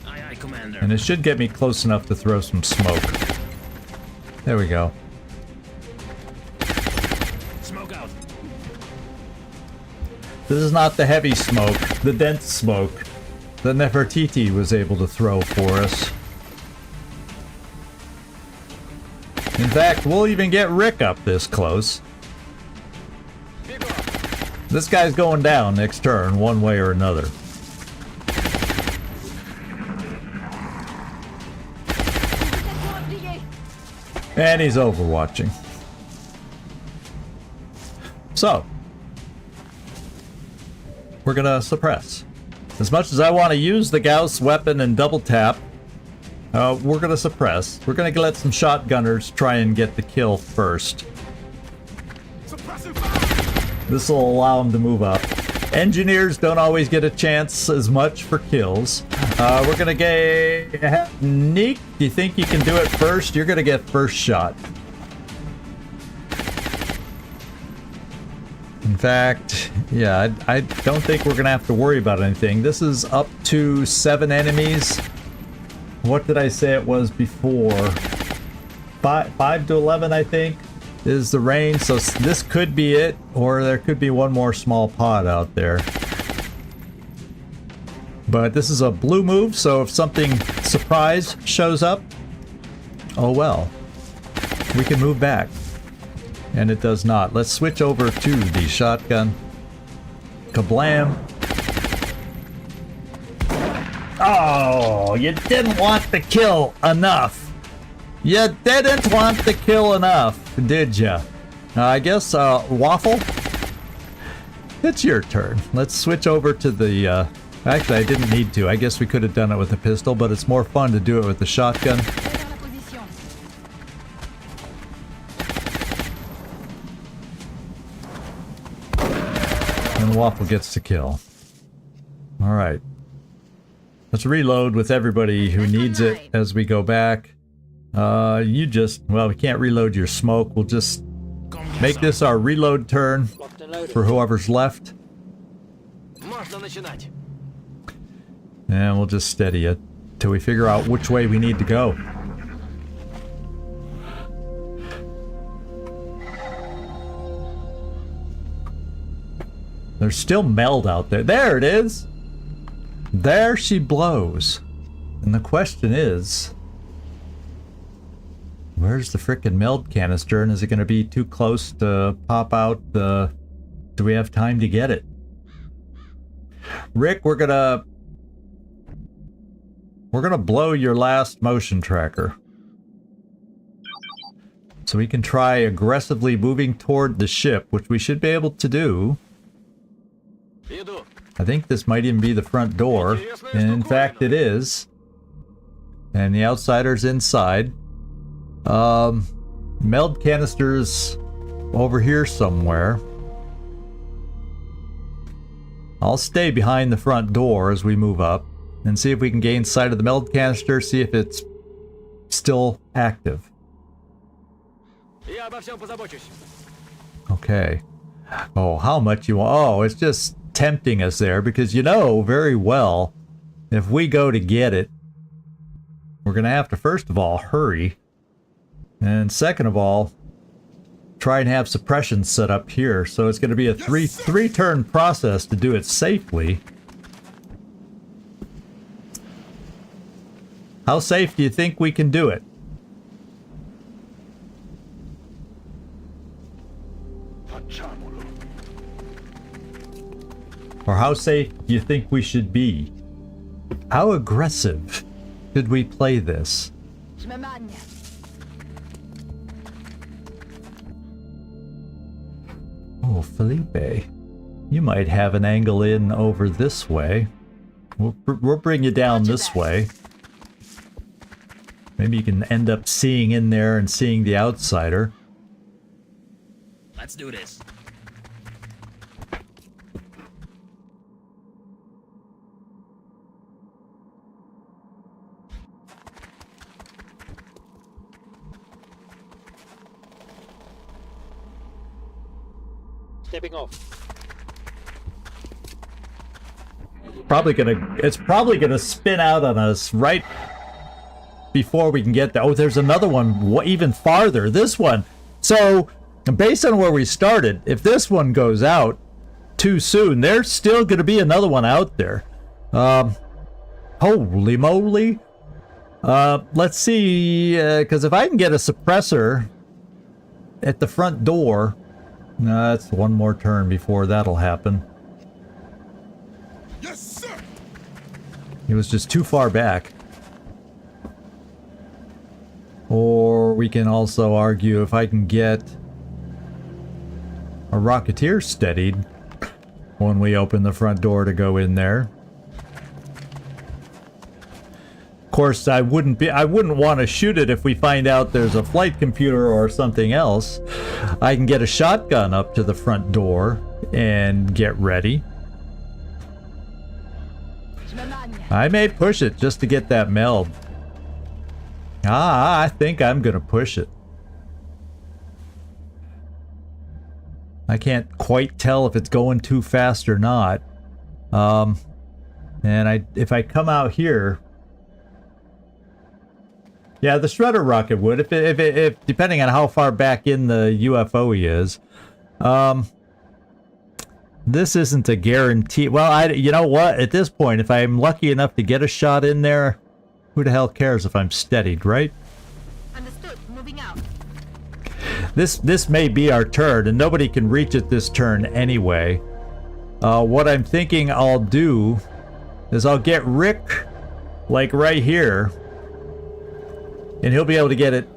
aye, Commander. And it should get me close enough to throw some smoke. There we go. Smoke out. This is not the heavy smoke, the dense smoke that Nefertiti was able to throw for us. In fact, we'll even get Rick up this close. This guy's going down next turn, one way or another. And he's overwatching. So, we're gonna suppress. As much as I want to use the Gauss weapon and double tap, we're gonna suppress. We're gonna let some shotgunners try and get the kill first. This will allow them to move up. Engineers don't always get a chance as much for kills. We're gonna get... Neek, do you think you can do it first? You're gonna get first shot. In fact, yeah, I don't think we're gonna have to worry about anything. This is up to 7 enemies. What did I say it was before? 5 to 11, I think, is the range. So this could be it, or there could be one more small pod out there. But this is a blue move, so if something surprise shows up, oh well. We can move back. And it does not. Let's switch over to the shotgun. Kablam. Oh, you didn't want the kill enough. You didn't want the kill enough, did ya? I guess, Waffle? It's your turn. Let's switch over to the, actually, I didn't need to. I guess we could have done it with a pistol, but it's more fun to do it with the shotgun. And Waffle gets to kill. Alright. Let's reload with everybody who needs it as we go back. You just... Well, we can't reload your smoke. We'll just make this our reload turn for whoever's left. And we'll just steady it till we figure out which way we need to go. There's still meld out there. There it is! There she blows. And the question is... Where's the frickin' meld canister, and is it going to be too close to pop out the... Do we have time to get it? Rick, we're gonna blow your last motion tracker. So we can try aggressively moving toward the ship, which we should be able to do. I think this might even be the front door. And in fact, it is. And the outsider's inside. Meld canisters over here somewhere. I'll stay behind the front door as we move up and see if we can gain sight of the meld canister, see if it's still active. Okay. Oh, how much you want? Oh, it's just tempting us there because you know very well if we go to get it, we're going to have to first of all hurry, and second of all try and have suppression set up here, so it's going to be a three turn process to do it safely. How safe do you think we can do it? Or how safe do you think we should be? How aggressive should we play this? Oh, Felipe, you might have an angle in over this way. We'll bring you down this way. Maybe you can end up seeing in there and seeing the outsider. Let's do this. Stepping off. It's probably gonna spin out on us right before we can get there. Oh, there's another one even farther. This one. So, based on where we started, if this one goes out too soon, there's still gonna be another one out there. Holy moly. Let's see, because if I can get a suppressor at the front door, that's one more turn before that'll happen. Yes, sir. He was just too far back. Or we can also argue if I can get a Rocketeer steadied when we open the front door to go in there. Of course, I wouldn't want to shoot it if we find out there's a flight computer or something else. I can get a shotgun up to the front door and get ready. I may push it just to get that meld. I think I'm gonna push it. I can't quite tell if it's going too fast or not. And if I come out here, yeah, the shredder rocket would, if depending on how far back in the UFO he is. This isn't a guarantee. Well, you know what? At this point, if I'm lucky enough to get a shot in there, who the hell cares if I'm steadied, right? Understood. Moving out. This may be our turn, and nobody can reach it this turn anyway. What I'm thinking I'll do is I'll get Rick like right here. And he'll be able to get it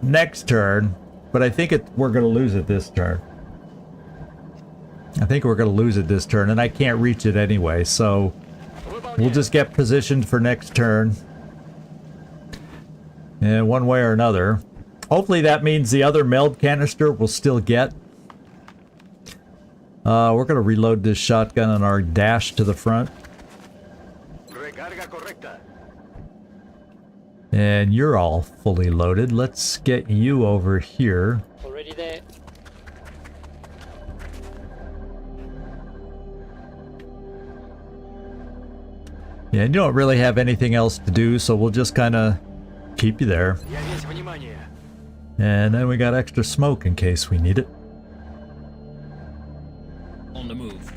next turn. But I think we're going to lose it this turn. I think we're going to lose it this turn. And I can't reach it anyway. So we'll just get positioned for next turn. And one way or another. Hopefully that means the other meld canister will still get. We're going to reload this shotgun on our dash to the front. And you're all fully loaded. Let's get you over here. Already there. Yeah, and you don't really have anything else to do, so we'll just kind of keep you there. And then we got extra smoke in case we need it. On the move.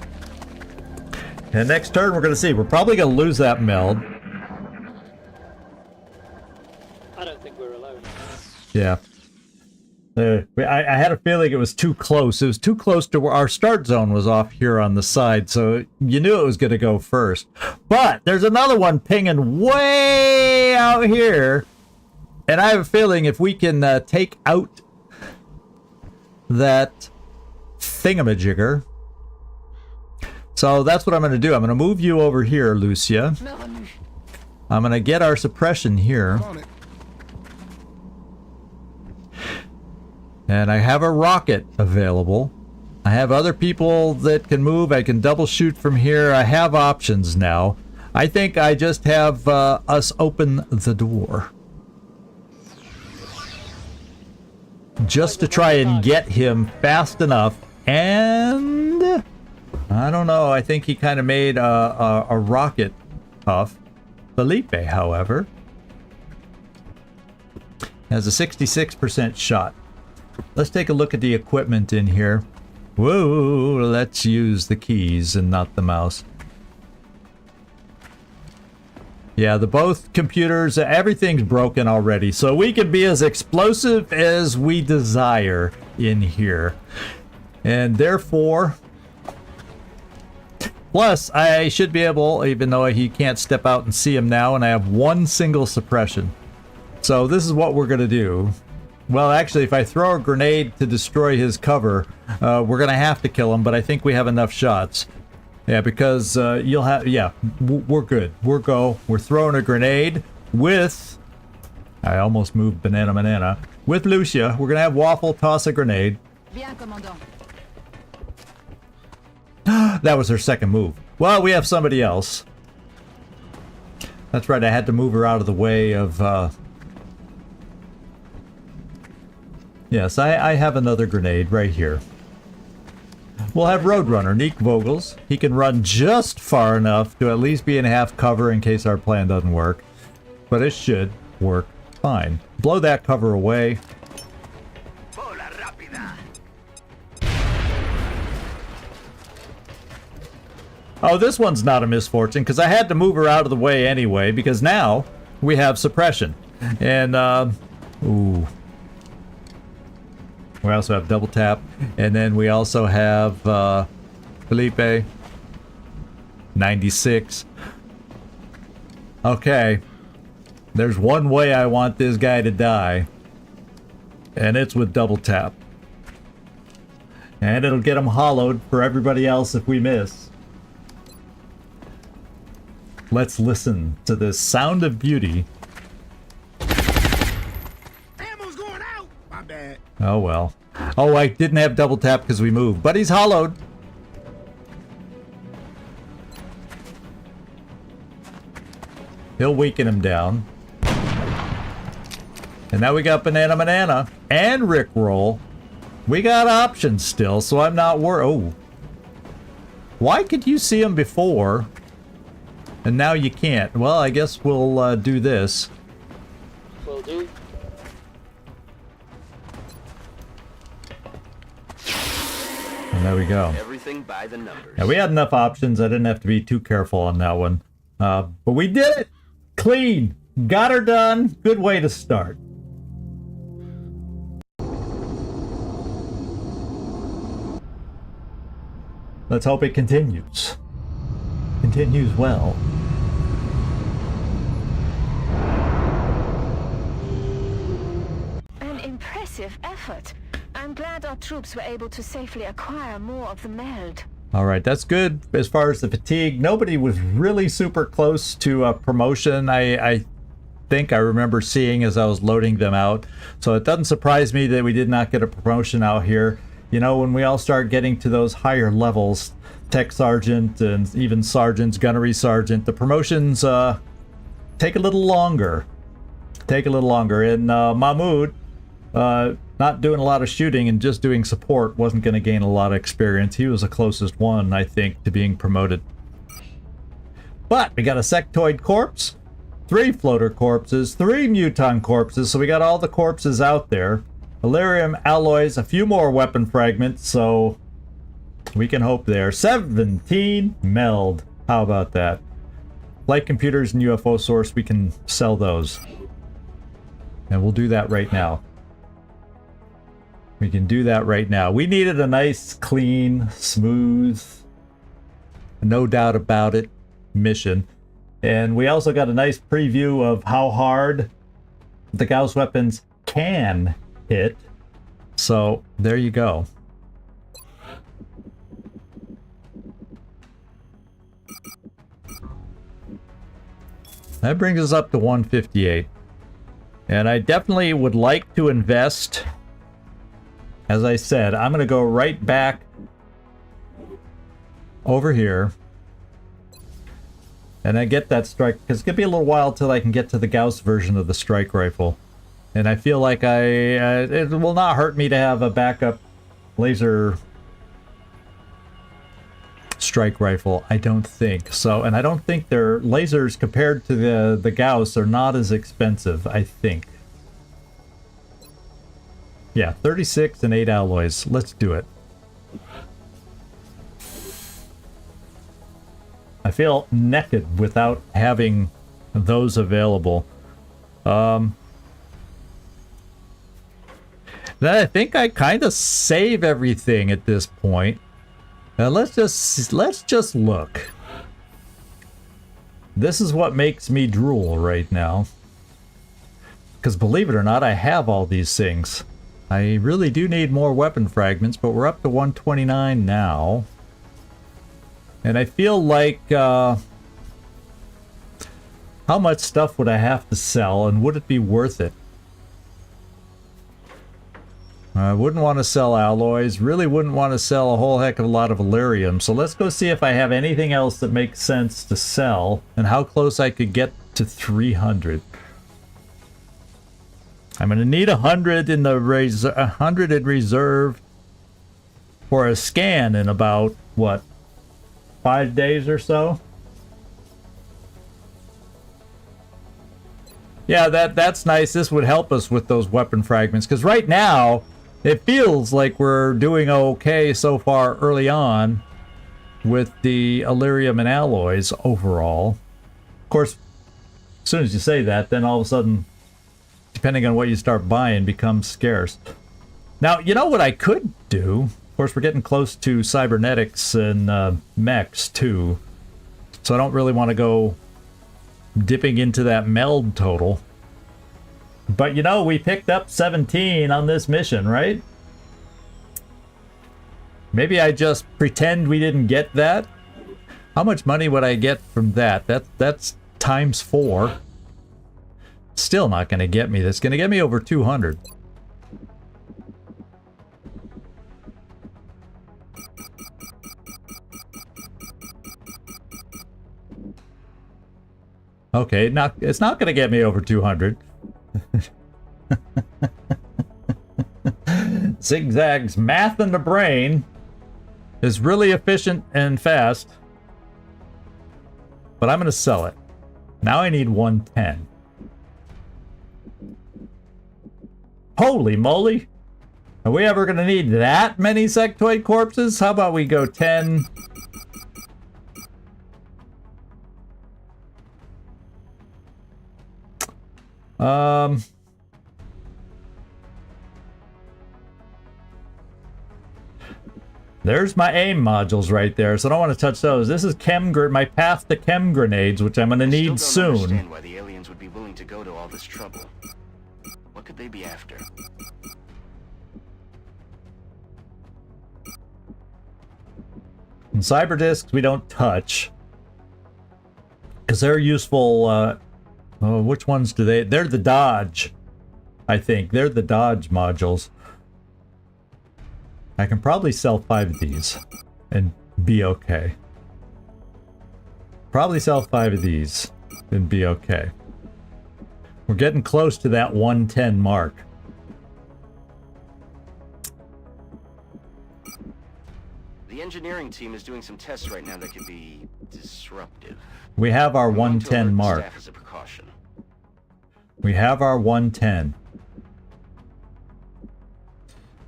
And next turn we're going to see. We're probably going to lose that meld. I don't think we're alone. Yeah. I had a feeling it was too close. It was too close to where our start zone was off here on the side, so you knew it was going to go first. But there's another one pinging way out here, and I have a feeling if we can take out that thingamajigger. So that's what I'm going to do. I'm going to move you over here, Lucia. I'm going to get our suppression here. And I have a rocket available. I have other people that can move. I can double shoot from here. I have options now. I think I just have us open the door. Just to try and get him fast enough. And I don't know. I think he kind of made a rocket puff. Felipe, however, has a 66% shot. Let's take a look at the equipment in here. Whoa, let's use the keys and not the mouse. Yeah, both computers, everything's broken already. So we can be as explosive as we desire in here. And therefore, plus I should be able, even though he can't step out and see him now, and I have one single suppression. So this is what we're going to do. Well, actually, if I throw a grenade to destroy his cover, we're going to have to kill him, but I think we have enough shots. Yeah, because you'll have... Yeah, we're good. We're throwing a grenade with... I almost moved Banana. With Lucia, we're going to have Waffle toss a grenade. Bien, commandant. That was her second move. Well, we have somebody else. That's right, I had to move her out of the way of... Yes, I have another grenade right here. We'll have Roadrunner, Nick Vogels. He can run just far enough to at least be in half cover in case our plan doesn't work. But it should work fine. Blow that cover away. Oh, this one's not a misfortune, because I had to move her out of the way anyway, because now we have suppression. And, ooh. We also have double tap, and then we also have Felipe, 96. Okay, there's one way I want this guy to die, and it's with double tap. And it'll get him hollowed for everybody else if we miss. Let's listen to this sound of beauty. Oh well. Oh, I didn't have double tap because we moved, but he's hollowed. He'll weaken him down. And now we got Banana and Rickroll. We got options still, so I'm not worried. Oh. Why could you see him before? And now you can't. Well, I guess we'll do this. Will do. And there we go. Everything by the numbers. Now, we had enough options. I didn't have to be too careful on that one. But we did it! Clean! Got her done. Good way to start. Let's hope it continues. Continues well. impressive effort. I'm glad our troops were able to safely acquire more of the meld. All right, that's good. As far as the fatigue, nobody was really super close to a promotion. I think I remember seeing as I was loading them out. So it doesn't surprise me that we did not get a promotion out here. You know, when we all start getting to those higher levels, tech sergeant and even sergeants, gunnery sergeant, the promotions take a little longer. And Mahmoud, not doing a lot of shooting and just doing support, wasn't going to gain a lot of experience. He was the closest one, I think, to being promoted. But we got a sectoid corpse, 3 floater corpses, 3 muton corpses, so we got all the corpses out there. Elerium alloys, a few more weapon fragments, so we can hope there. 17 meld. How about that? Flight computers and UFO source, we can sell those. And we'll do that right now. We can do that right now. We needed a nice, clean, smooth, no doubt about it, mission. And we also got a nice preview of how hard the Gauss weapons can hit. So there you go. That brings us up to 158. And I definitely would like to invest. As I said, I'm going to go right back over here. And I get that strike, because it's going to be a little while till I can get to the Gauss version of the strike rifle. And I feel like it will not hurt me to have a backup laser strike rifle, I don't think. So, and I don't think their lasers compared to the Gauss are not as expensive, I think. Yeah, 36 and 8 alloys. Let's do it. I feel naked without having those available. Then I think I kind of save everything at this point. Let's just look. This is what makes me drool right now. Because believe it or not, I have all these things. I really do need more weapon fragments, but we're up to 129 now. And I feel like, how much stuff would I have to sell, and would it be worth it? I wouldn't want to sell alloys, really wouldn't want to sell a whole heck of a lot of Elerium, so let's go see if I have anything else that makes sense to sell, and how close I could get to 300. I'm going to need 100 in the 100 in reserve for a scan in about, what, 5 days or so? Yeah, that's nice. This would help us with those weapon fragments, because right now it feels like we're doing okay so far early on with the Elerium and alloys overall. Of course, as soon as you say that, then all of a sudden, depending on what you start buying, becomes scarce. Now, you know what I could do? Of course, we're getting close to cybernetics and mechs too, so I don't really want to go dipping into that meld total. But you know, we picked up 17 on this mission, right? Maybe I just pretend we didn't get that. How much money would I get from that? That's times 4. Still not going to get me. That's going to get me over 200. Okay, it's not going to get me over 200. Zigzag's math in the brain is really efficient and fast. But I'm going to sell it. Now I need 110. Holy moly! Are we ever going to need that many sectoid corpses? How about we go 10... There's my aim modules right there, so I don't want to touch those. This is my path to chem grenades, which I'm going to need soon. I still don't understand why the aliens would be willing to go to all this trouble. What could they be after? And cyber discs we don't touch. Because they're useful, which ones do they... They're the Dodge, I think. They're the Dodge modules. I can probably sell 5 of these and be okay. Probably sell 5 of these and be okay. We're getting close to that 110 mark. The engineering team is doing some tests right now that could be disruptive. We have our We're going to 110 alert the mark. staff as a precaution. We have our 110.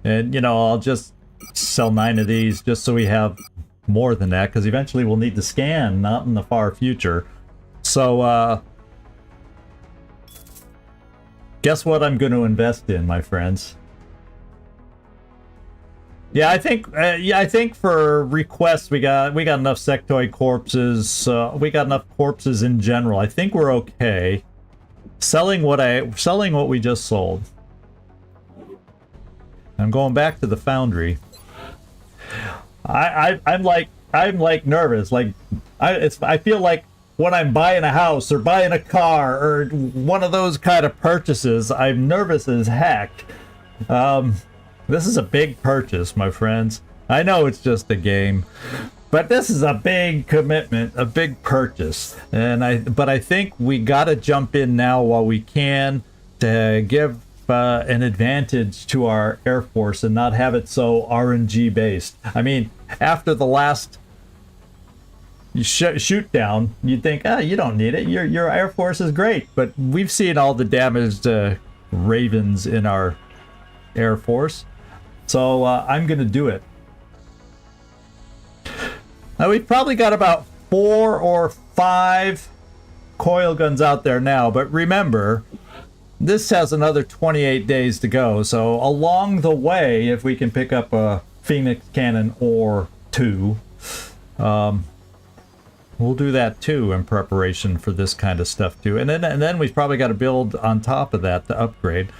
And, you know, I'll just sell 9 of these just so we have more than that, because eventually we'll need to scan, not in the far future. So, guess what I'm going to invest in, my friends? Yeah, I think for requests we got enough sectoid corpses. We got enough corpses in general. I think we're okay. Selling what we just sold. I'm going back to the foundry. I'm like nervous. Like I feel like when I'm buying a house or buying a car or one of those kind of purchases, I'm nervous as heck. This is a big purchase, my friends. I know it's just a game, but this is a big commitment, a big purchase. But I think we gotta jump in now while we can to give an advantage to our Air Force and not have it so RNG based. I mean, after the last shoot down, you'd think, you don't need it. Your Air Force is great, but we've seen all the damaged Ravens in our Air Force. So I'm going to do it. Now, we've probably got about 4 or 5 coil guns out there now, but remember, this has another 28 days to go. So along the way, if we can pick up a Phoenix cannon or 2, we'll do that too in preparation for this kind of stuff too. And then we've probably got to build on top of that to upgrade.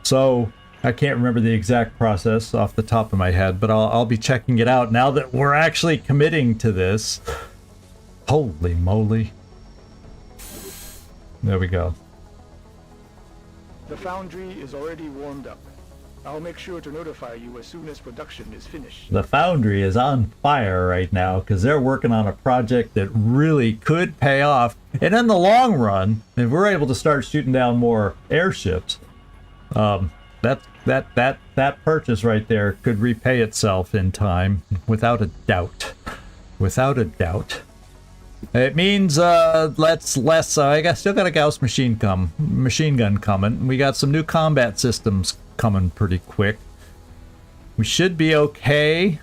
So I can't remember the exact process off the top of my head, but I'll be checking it out now that we're actually committing to this. Holy moly. There we go. The foundry is already warmed up. I'll make sure to notify you as soon as production is finished. The foundry is on fire right now because they're working on a project that really could pay off. And in the long run, if we're able to start shooting down more airships, that purchase right there could repay itself in time, without a doubt. Without a doubt. It means I still got a Gauss machine gun coming. We got some new combat systems coming pretty quick. We should be okay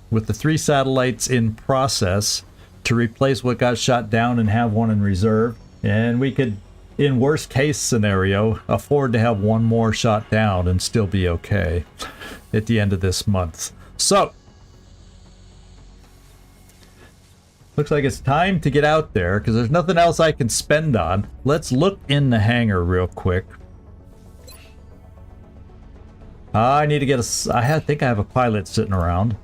with the 3 satellites in process to replace what got shot down and have one in reserve. And we could, in worst case scenario, afford to have one more shot down and still be okay at the end of this month. So looks like it's time to get out there because there's nothing else I can spend on. Let's look in the hangar real quick. I need to get I think I have a pilot sitting around.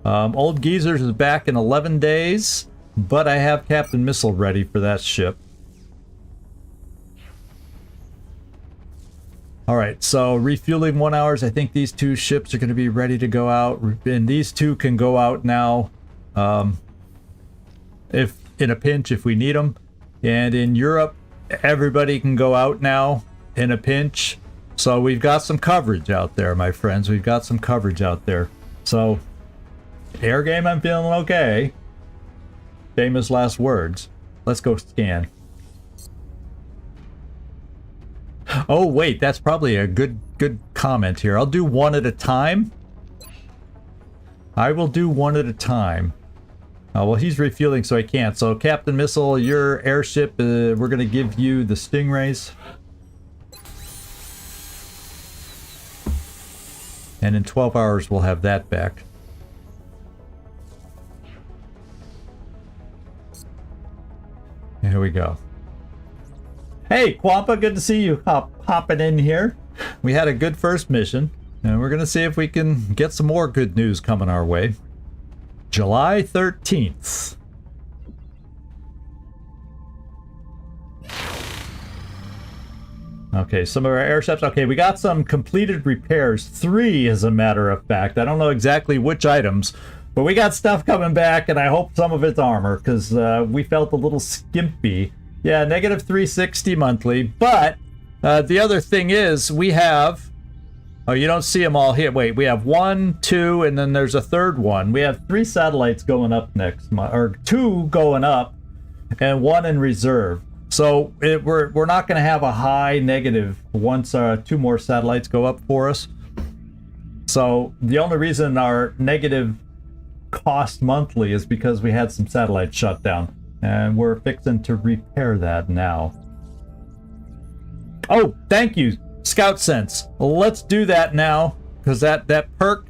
Old Geezers is back in 11 days, but I have Captain Missile ready for that ship. Alright, so refueling 1 hours. I think these 2 ships are going to be ready to go out, and these 2 can go out now. If in a pinch, if we need them. And in Europe, everybody can go out now in a pinch. So we've got some coverage out there, my friends. We've got some coverage out there. So air game, I'm feeling okay. Famous last words. Let's go scan. Oh wait, that's probably a good comment here. I'll do one at a time. I will do one at a time. Well, he's refueling, so I can't. So, Captain Missile, your airship, we're going to give you the Stingrays. And in 12 hours, we'll have that back. Here we go. Hey, Quampa, good to see you hopping in here. We had a good first mission. And we're going to see if we can get some more good news coming our way. July 13th. Okay, some of our airships. Okay, we got some completed repairs. 3, as a matter of fact. I don't know exactly which items, but we got stuff coming back, and I hope some of it's armor, because we felt a little skimpy. Yeah, negative 360 monthly. But the other thing is, we have... Oh, you don't see them all here. Wait, we have 1, 2, and then there's a third one. We have 3 satellites going up next month, or 2 going up, and 1 in reserve. So we're not going to have a high negative once 2 more satellites go up for us. So the only reason our negative cost monthly is because we had some satellites shut down, and we're fixing to repair that now. Oh, thank you, Scout Sense. Well, let's do that now, because that perk,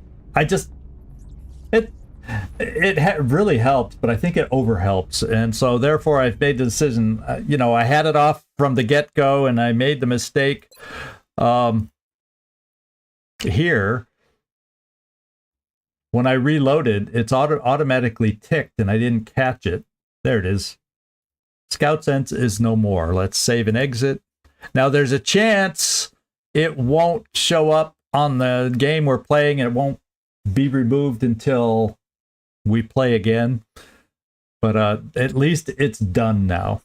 it really helps, but I think it overhelps, and so therefore I've made the decision. You know, I had it off from the get-go, and I made the mistake here. When I reloaded, it's automatically ticked, and I didn't catch it. There it is. Scout Sense is no more. Let's save and exit. Now there's a chance it won't show up on the game we're playing, and it won't be removed until we play again, but at least it's done now.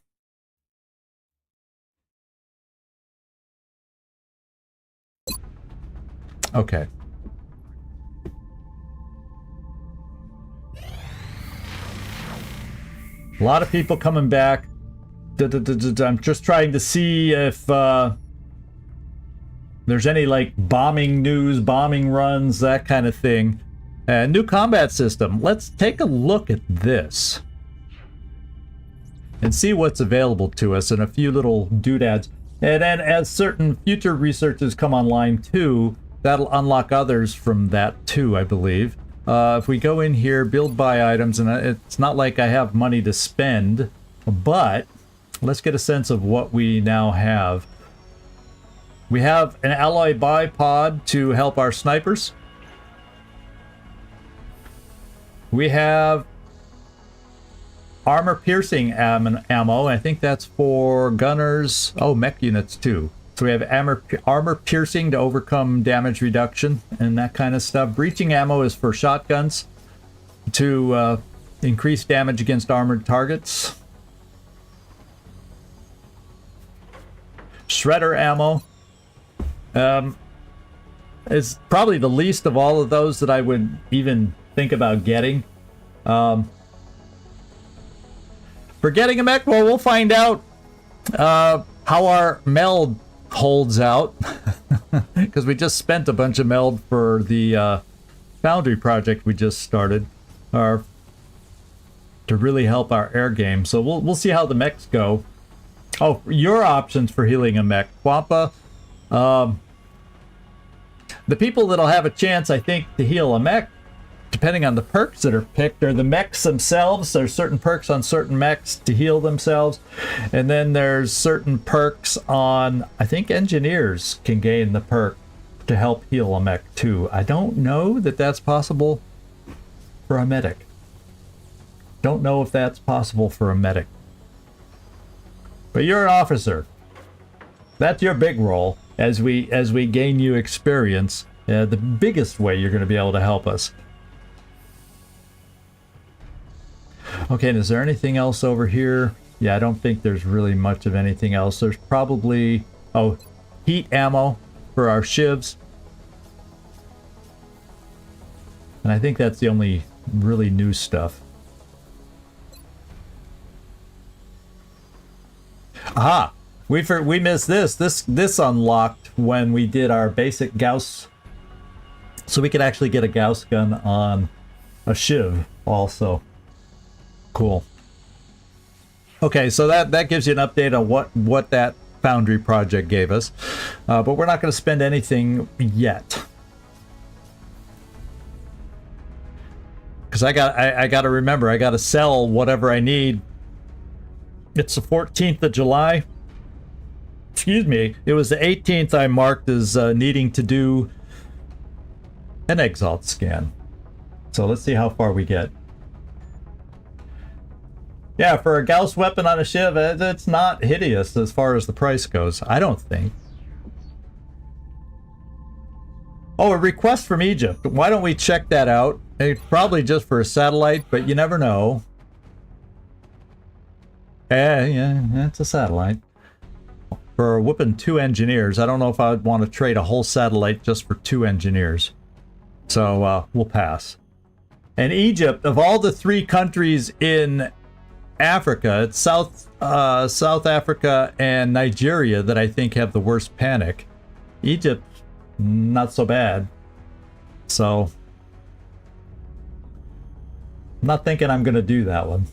Okay. A lot of people coming back. I'm just trying to see if there's any like bombing news, bombing runs, that kind of thing. New combat system. Let's take a look at this and see what's available to us, and a few little doodads. And then as certain future researches come online too, that'll unlock others from that too, I believe. If we go in here, build buy items, and it's not like I have money to spend, but let's get a sense of what we now have. We have an alloy bipod to help our snipers. We have armor-piercing ammo. I think that's for gunners. Oh, mech units too. So we have armor-piercing to overcome damage reduction and that kind of stuff. Breaching ammo is for shotguns to increase damage against armored targets. Shredder ammo is probably the least of all of those that I would even think about getting. For getting a mech, well, we'll find out how our meld holds out, because we just spent a bunch of meld for the Foundry project we just started, to really help our air game. So we'll see how the mechs go. Oh, your options for healing a mech, Wampa. The people that'll have a chance, I think, to heal a mech, depending on the perks that are picked, are the mechs themselves. There's certain perks on certain mechs to heal themselves. And then there's certain perks on, I think engineers can gain the perk to help heal a mech too. I don't know that that's possible for a medic. Don't know if that's possible for a medic. But you're an officer. That's your big role as we gain you experience. The biggest way you're going to be able to help us. Okay, and is there anything else over here? Yeah, I don't think there's really much of anything else. There's probably, oh, heat ammo for our shivs. And I think that's the only really new stuff. Aha! We missed this. This unlocked when we did our basic Gauss. So we could actually get a Gauss gun on a shiv also. Cool. Okay, so that gives you an update on what that Foundry project gave us. But we're not going to spend anything yet. Because I got to remember, I got to sell whatever I need. It's the 14th of July. Excuse me. It was the 18th I marked as needing to do an exalt scan. So let's see how far we get. Yeah, for a Gauss weapon on a Shiv, it's not hideous as far as the price goes, I don't think. Oh, a request from Egypt. Why don't we check that out? It's probably just for a satellite, but you never know. Yeah, it's a satellite. For whooping 2 engineers, I don't know if I would want to trade a whole satellite just for 2 engineers. So, we'll pass. And Egypt, of all the 3 countries in Africa, it's South Africa and Nigeria that I think have the worst panic. Egypt, not so bad. So, I'm not thinking I'm going to do that one.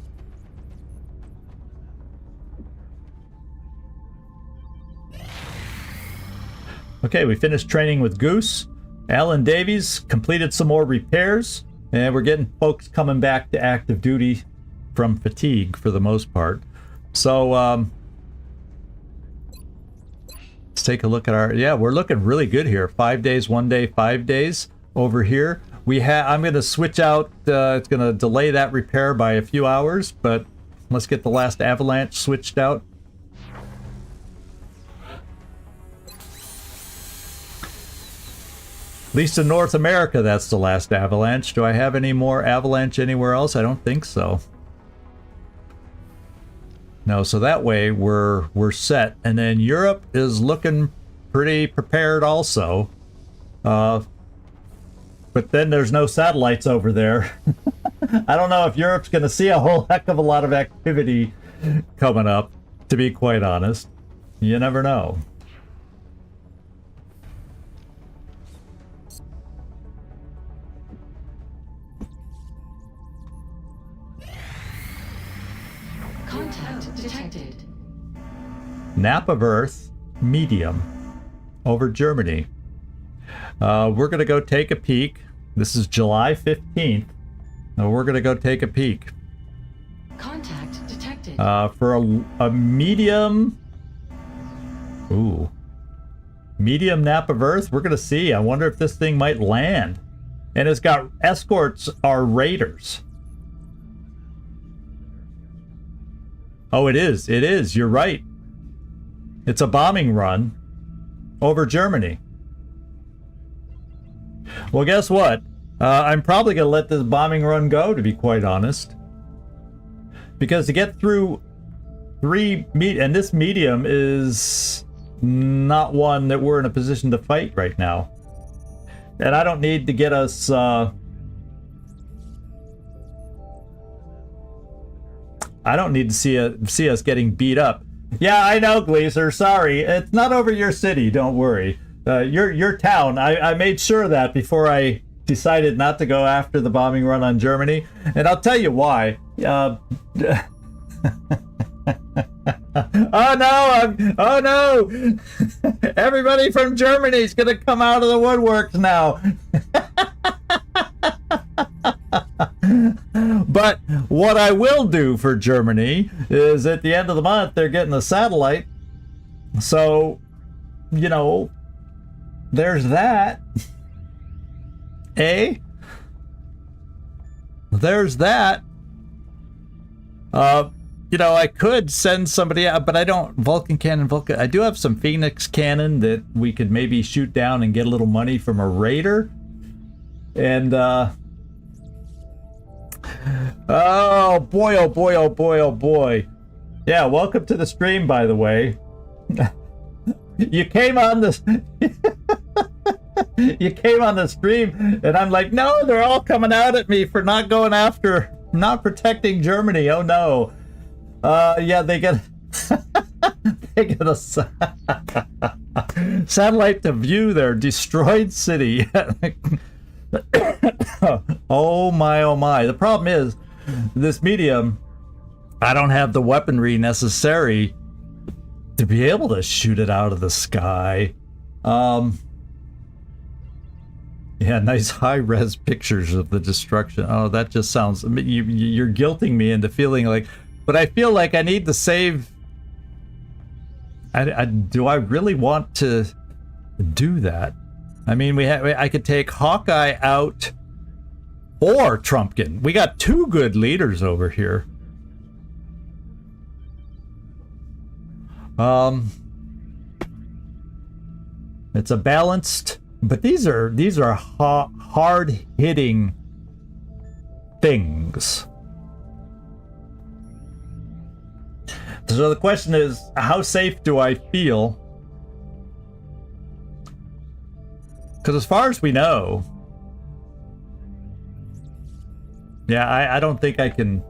Okay, we finished training with Goose. Alan Davies completed some more repairs, and we're getting folks coming back to active duty from fatigue for the most part. So, let's take a look at our... Yeah, we're looking really good here. 5 days, 1 day, 5 days over here. I'm going to switch out... it's going to delay that repair by a few hours, but let's get the last avalanche switched out. At least in North America, that's the last avalanche. Do I have any more avalanche anywhere else? I don't think so. No, so that way we're set. And then Europe is looking pretty prepared also. But then there's no satellites over there. I don't know if Europe's going to see a whole heck of a lot of activity coming up, to be quite honest. You never know. Contact detected. Nap of Earth, medium, over Germany. We're going to go take a peek. This is July 15th. We're going to go take a peek. Contact detected. For a medium... Ooh. Medium Nap of Earth, we're going to see. I wonder if this thing might land. And it's got escorts are raiders. Oh, it is. It is. You're right. It's a bombing run over Germany. Well, guess what? I'm probably going to let this bombing run go, to be quite honest. Because to get through and this medium is not one that we're in a position to fight right now. And I don't need to get us... I don't need to see us getting beat up. Yeah, I know, Gleaser. Sorry. It's not over your city. Don't worry. Your town. I made sure of that before I decided not to go after the bombing run on Germany. And I'll tell you why. Oh, no. Oh, no. Everybody from Germany is going to come out of the woodworks now. But what I will do for Germany is at the end of the month, they're getting a satellite. So, you know, there's that. There's that. You know, I could send somebody out, but I don't. Vulcan cannon, I do have some Phoenix cannon that we could maybe shoot down and get a little money from a raider. And, oh boy, oh boy, oh boy, oh boy. Yeah, welcome to the stream, by the way. You came on this. You came on the stream, and I'm like, no, they're all coming out at me for not going after, not protecting Germany. Oh no. Yeah, they get they get a satellite to view their destroyed city. Oh my, oh my. The problem is, this medium, I don't have the weaponry necessary to be able to shoot it out of the sky. Yeah, nice high-res pictures of the destruction. Oh, that just sounds... You're guilting me into feeling like... But I feel like I need to save... Do I really want to do that? I mean, I could take Hawkeye out or Trumpkin. We got two good leaders over here. It's a balanced, but these are hard hitting things. So the question is, how safe do I feel? Because as far as we know, yeah, I don't think I can.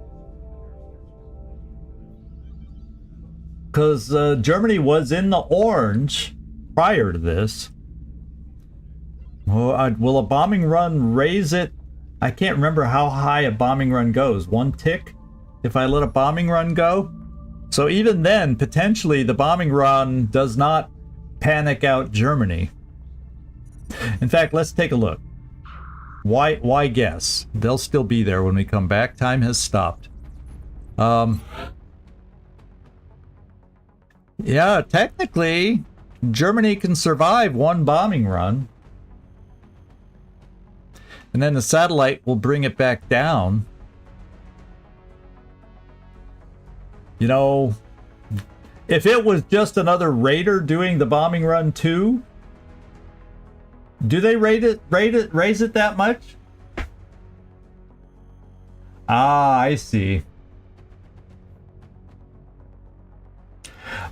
Because Germany was in the orange prior to this. Well, will a bombing run raise it? I can't remember how high a bombing run goes. 1 tick if I let a bombing run go? So even then, potentially the bombing run does not panic out Germany. In fact, let's take a look. Why guess? They'll still be there when we come back. Time has stopped. Yeah, technically, Germany can survive 1 bombing run. And then the satellite will bring it back down. You know, if it was just another raider doing the bombing run too, do they raise it that much? Ah, I see.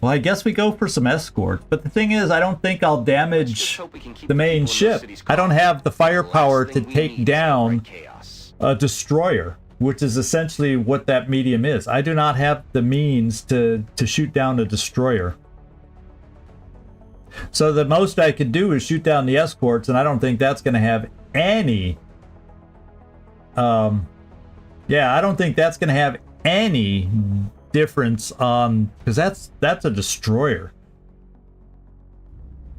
Well, I guess we go for some escorts, but the thing is, I don't think I'll damage the main ship. I don't have the firepower to take down a destroyer, which is essentially what that medium is. I do not have the means to shoot down a destroyer. So the most I could do is shoot down the escorts, and I don't think that's going to have any... yeah, I don't think that's going to have any difference on... Because that's a destroyer.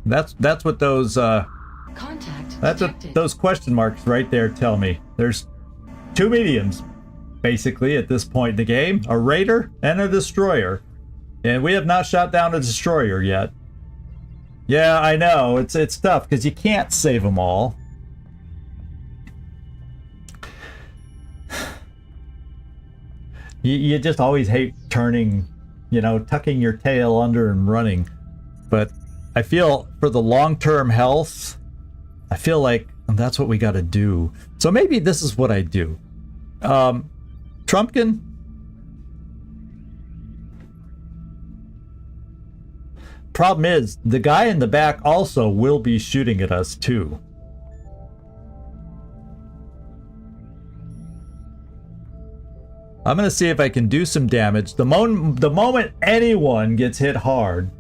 That's what those... that's what those question marks right there tell me. There's 2 mediums, basically, at this point in the game. A raider and a destroyer. And we have not shot down a destroyer yet. Yeah, I know. It's tough, because you can't save them all. You just always hate turning, you know, tucking your tail under and running. But I feel for the long-term health, I feel like that's what we got to do. So maybe this is what I do. Trumpkin. Problem is, the guy in the back also will be shooting at us too. I'm going to see if I can do some damage. The moment anyone gets hit hard,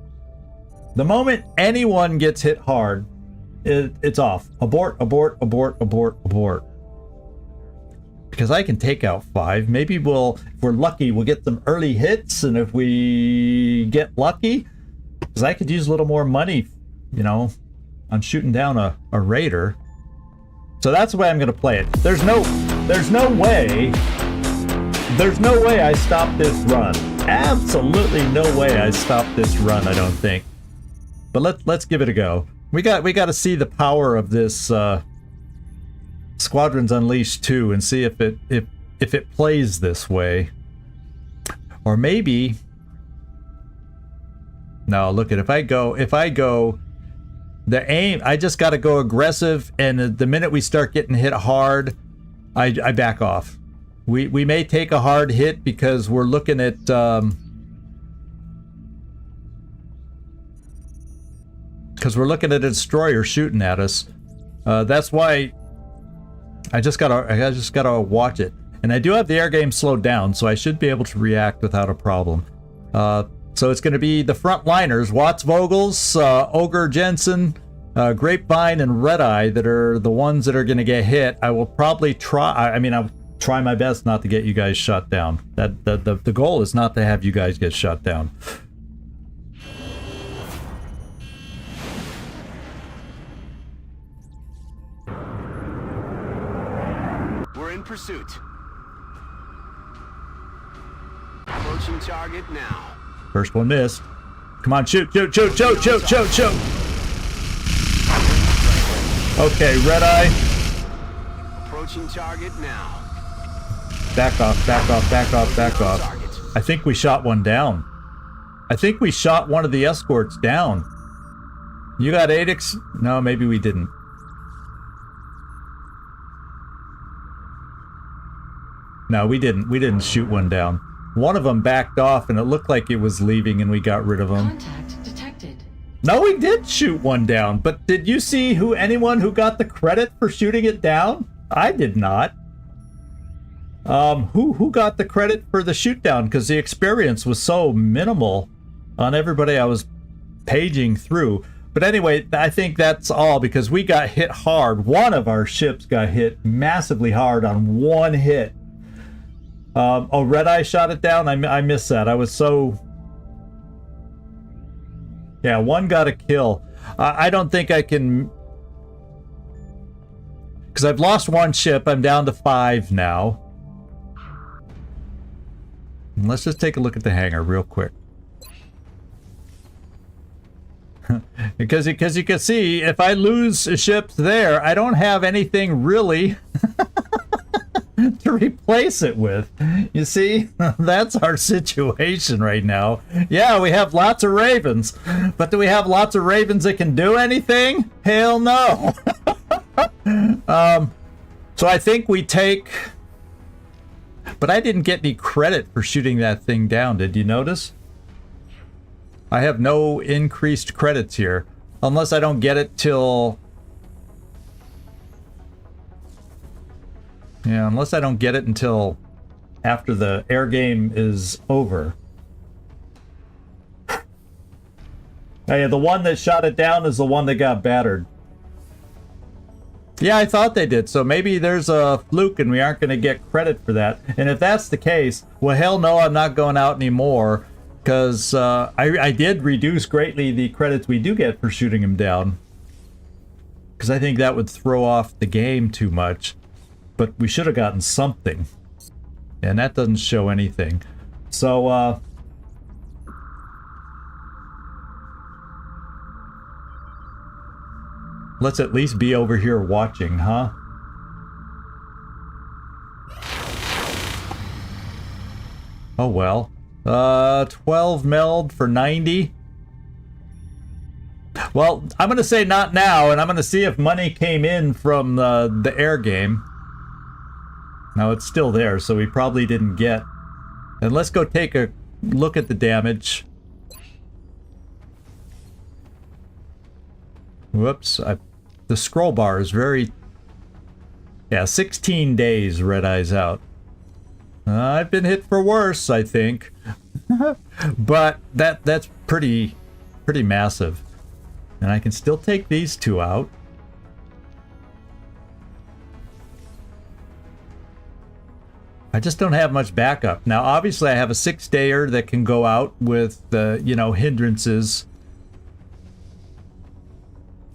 it's off. Abort, abort, abort, abort, abort. Because I can take out 5. Maybe if we're lucky, we'll get some early hits. And if we get lucky, because I could use a little more money, you know, on shooting down a raider. So that's the way I'm going to play it. There's no way I stop this run. Absolutely no way I stop this run, I don't think. But let's give it a go. We got to see the power of this Squadrons Unleashed 2 and see if it plays this way. Or maybe... No, look at if I go the aim, I just got to go aggressive, and the minute we start getting hit hard, I back off. We may take a hard hit because we're looking at because we're looking at a destroyer shooting at us. That's why I just gotta watch it. And I do have the air game slowed down, so I should be able to react without a problem. So it's going to be the frontliners, Watts Vogels, Ogre Jensen, Grapevine, and Red Eye that are the ones that are going to get hit. I will probably try. I'll try my best not to get you guys shot down. The goal is not to have you guys get shot down. We're in pursuit. Approaching target now. First one missed. Come on, shoot, shoot, shoot, shoot, shoot, shoot, shoot. Okay, red eye. Approaching target now. Back off, back off, back off, back off. I think we shot one down. I think we shot one of the escorts down. You got ADIX? No, maybe we didn't. No, we didn't. We didn't shoot one down. One of them backed off and it looked like it was leaving and we got rid of him. Contact detected. No, we did shoot one down, but did you see anyone who got the credit for shooting it down? I did not. Who got the credit for the shoot down? Because the experience was so minimal on everybody I was paging through. But anyway, I think that's all because we got hit hard. One of our ships got hit massively hard on one hit. Oh, Red Eye shot it down? I missed that. I was so... Yeah, one got a kill. I don't think I can... Because I've lost one ship. I'm down to 5 now. Let's just take a look at the hangar real quick. because you can see, if I lose ships there, I don't have anything really to replace it with. You see? That's our situation right now. Yeah, we have lots of Ravens. But do we have lots of Ravens that can do anything? Hell no. So I think we take... But I didn't get any credit for shooting that thing down. Did you notice? I have no increased credits here. Unless I don't get it till... Yeah, unless I don't get it until after the air game is over. Oh yeah, the one that shot it down is the one that got battered. Yeah, I thought they did, so maybe there's a fluke and we aren't going to get credit for that. And if that's the case, well, hell no, I'm not going out anymore, because I did reduce greatly the credits we do get for shooting him down. Because I think that would throw off the game too much. But we should have gotten something. And that doesn't show anything. So, let's at least be over here watching, huh? Oh well. 12 meld for 90. Well, I'm gonna say not now, and I'm gonna see if money came in from the air game. No, it's still there, so we probably didn't get. And let's go take a look at the damage. Whoops, the scroll bar is very... Yeah, 16 days Red Eye's out. I've been hit for worse, I think. But that's pretty massive. And I can still take these two out. I just don't have much backup. Now, obviously, I have a 6-dayer that can go out with the, hindrances.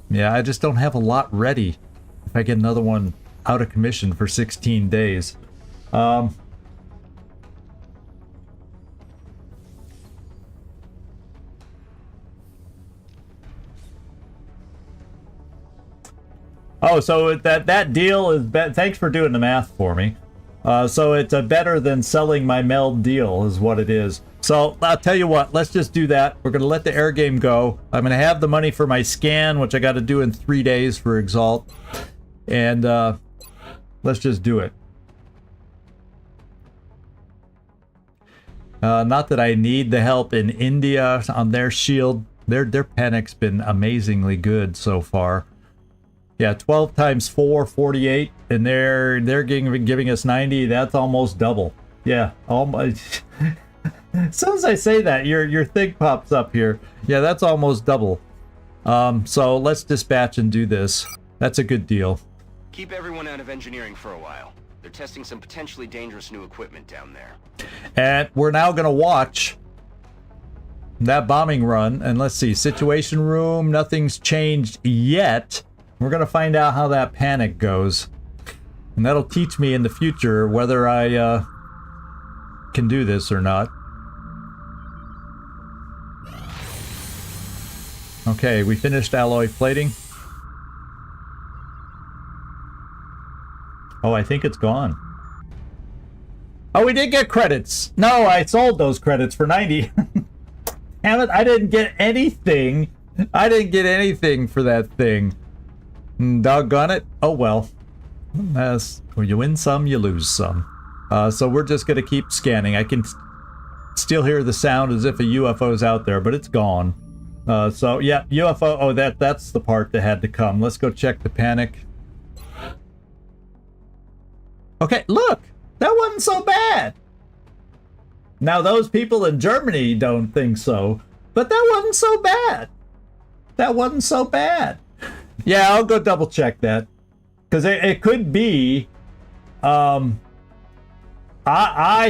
Yeah, I just don't have a lot ready if I get another one out of commission for 16 days. Oh, so that deal is... Thanks for doing the math for me. So it's better than selling my meld deal is what it is. So I'll tell you what, let's just do that. We're going to let the air game go. I'm going to have the money for my scan, which I got to do in 3 days for Exalt. And let's just do it. Not that I need the help in India on their shield. Their panic's been amazingly good so far. Yeah, 12 times 4, 48, and they're giving us 90. That's almost double. Yeah, almost. As soon as I say that, your thing pops up here. Yeah, that's almost double. So let's dispatch and do this. That's a good deal. Keep everyone out of engineering for a while. They're testing some potentially dangerous new equipment down there. And we're now going to watch that bombing run. And let's see, situation room, nothing's changed yet. We're going to find out how that panic goes. And that'll teach me in the future whether I can do this or not. Okay, we finished alloy plating. Oh, I think it's gone. Oh, we did get credits. No, I sold those credits for 90. Damn it, I didn't get anything. I didn't get anything for that thing. Doggone it. Oh, well. Well, you win some, you lose some. So we're just going to keep scanning. I can still hear the sound as if a UFO's out there, but it's gone. So, yeah, UFO. Oh, that's the part that had to come. Let's go check the panic. Okay, look. That wasn't so bad. Now, those people in Germany don't think so, but that wasn't so bad. That wasn't so bad. Yeah, I'll go double check that. Because it could be, I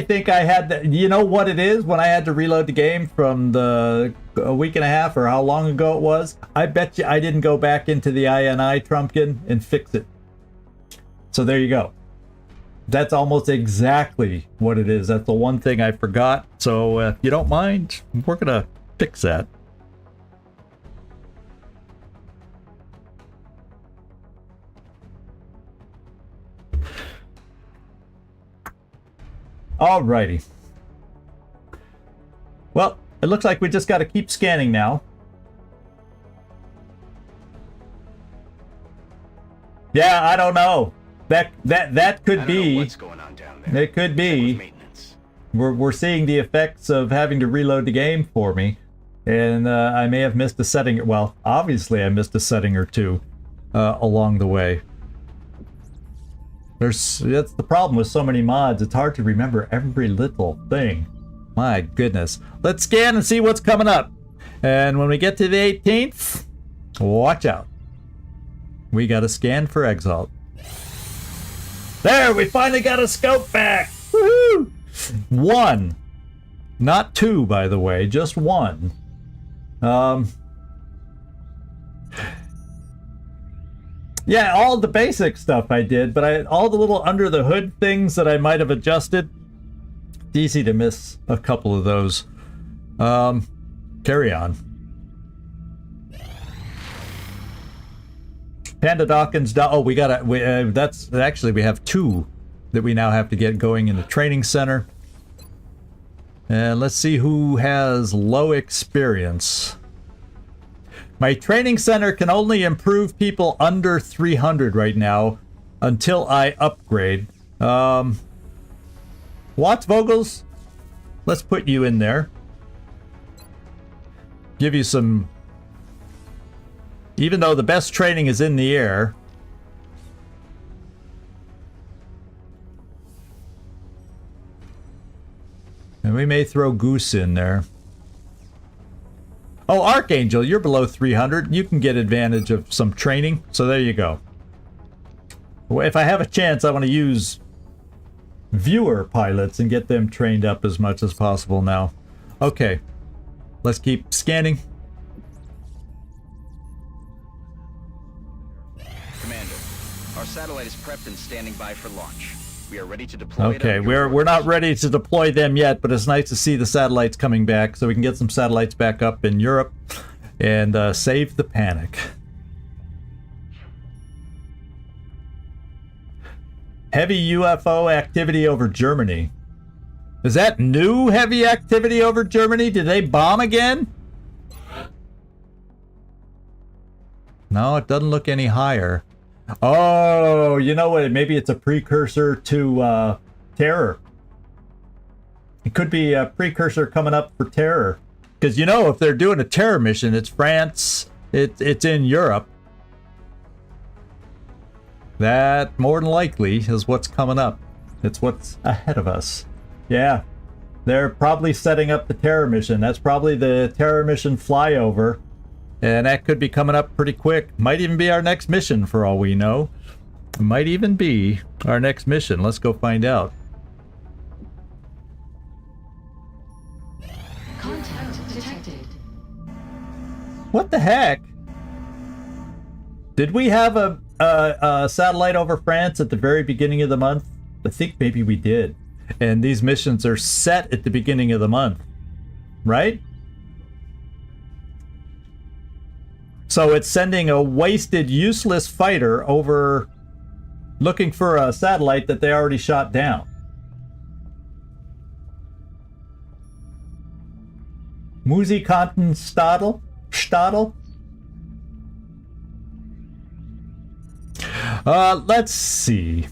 think I had, you know what it is when I had to reload the game from a week and a half or how long ago it was? I bet you I didn't go back into the INI Trumpkin and fix it. So there you go. That's almost exactly what it is. That's the one thing I forgot. So if you don't mind, we're going to fix that. Alrighty. Well, it looks like we just got to keep scanning now. Yeah, I don't know. That could be. What's going on down there? It could be. We're seeing the effects of having to reload the game for me, and I may have missed a setting. Well, obviously I missed a setting or two along the way. That's the problem with so many mods. It's hard to remember every little thing. My goodness. Let's scan and see what's coming up. And when we get to the 18th, watch out. We got to scan for Exalt. There, we finally got a scope back. Woohoo! 1. Not 2, by the way, just 1. Yeah, all the basic stuff I did, but all the little under the hood things that I might have adjusted, it's easy to miss a couple of those. Carry on. Panda Dawkins. Oh, we got that's actually we have 2 that we now have to get going in the training center. And let's see who has low experience. My training center can only improve people under 300 right now until I upgrade. Watts Vogels, let's put you in there. Give you some. Even though the best training is in the air. And we may throw Goose in there. Oh, Archangel, you're below 300. You can get advantage of some training. So there you go. If I have a chance, I want to use viewer pilots and get them trained up as much as possible now. Okay. Let's keep scanning. Commander, our satellite is prepped and standing by for launch. We are ready to deploy. Okay, we're not ready to deploy them yet, but it's nice to see the satellites coming back, so we can get some satellites back up in Europe and save the panic. Heavy UFO activity over Germany. Is that new heavy activity over Germany? Did they bomb again? No, it doesn't look any higher. Oh, you know what? Maybe it's a precursor to terror. It could be a precursor coming up for terror. Because, you know, if they're doing a terror mission, it's France, it's in Europe. That, more than likely, is what's coming up. It's what's ahead of us. Yeah, they're probably setting up the terror mission. That's probably the terror mission flyover. And that could be coming up pretty quick. Might even be our next mission for all we know. Might even be our next mission. Let's go find out. Contact detected. What the heck? Did we have a satellite over France at the very beginning of the month? I think maybe we did. And these missions are set at the beginning of the month, right? So it's sending a wasted, useless fighter over looking for a satellite that they already shot down. Musikanten Stadel? Let's see.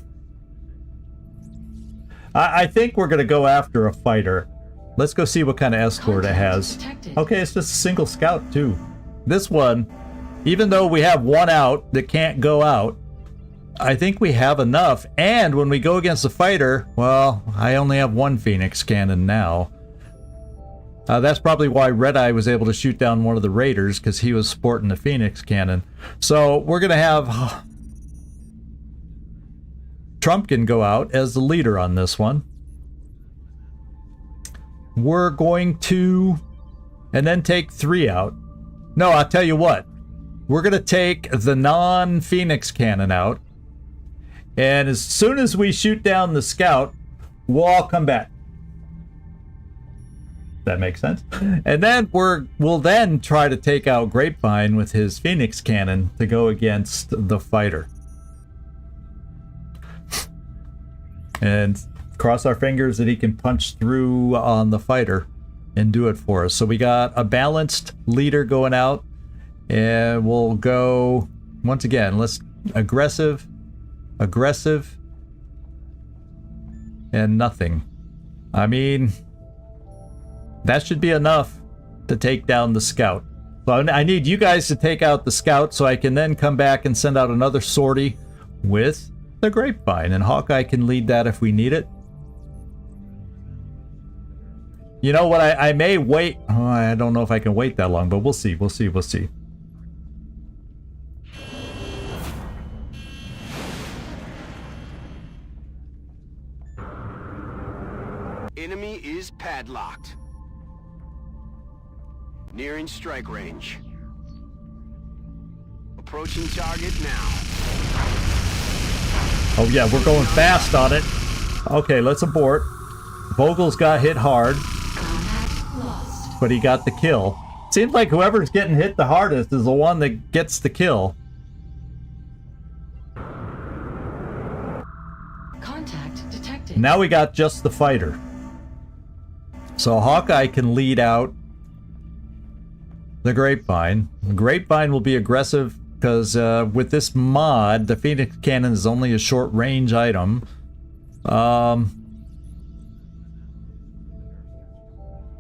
I think we're gonna go after a fighter. Let's go see what kind of escort it has. Okay, it's just a single scout too. This one, even though we have one out that can't go out, I think we have enough. And when we go against a fighter, well, I only have one Phoenix cannon now. That's probably why Red Eye was able to shoot down one of the raiders, because he was sporting the Phoenix cannon. So we're gonna have Trumpkin go out as the leader on this one. We're going to, and then take 3 out. No, I'll tell you what. We're going to take the non-Phoenix cannon out. And as soon as we shoot down the scout, we'll all come back. That makes sense. And then we'll then try to take out Grapevine with his Phoenix cannon to go against the fighter. And cross our fingers that he can punch through on the fighter and do it for us. So we got a balanced leader going out, and we'll go once again. Let's aggressive, and nothing. I mean, that should be enough to take down the scout. So I need you guys to take out the scout so I can then come back and send out another sortie with the Grapevine, and Hawkeye can lead that if we need it. You know what, I may wait. Oh, I don't know if I can wait that long, but we'll see. Enemy is padlocked. Nearing strike range. Approaching target now. Oh yeah, we're going fast on it. Okay, let's abort. Vogel's got hit hard, but he got the kill. Seems like whoever's getting hit the hardest is the one that gets the kill. Contact detected. Now we got just the fighter. So Hawkeye can lead out the Grapevine. The Grapevine will be aggressive because with this mod, the Phoenix Cannon is only a short range item.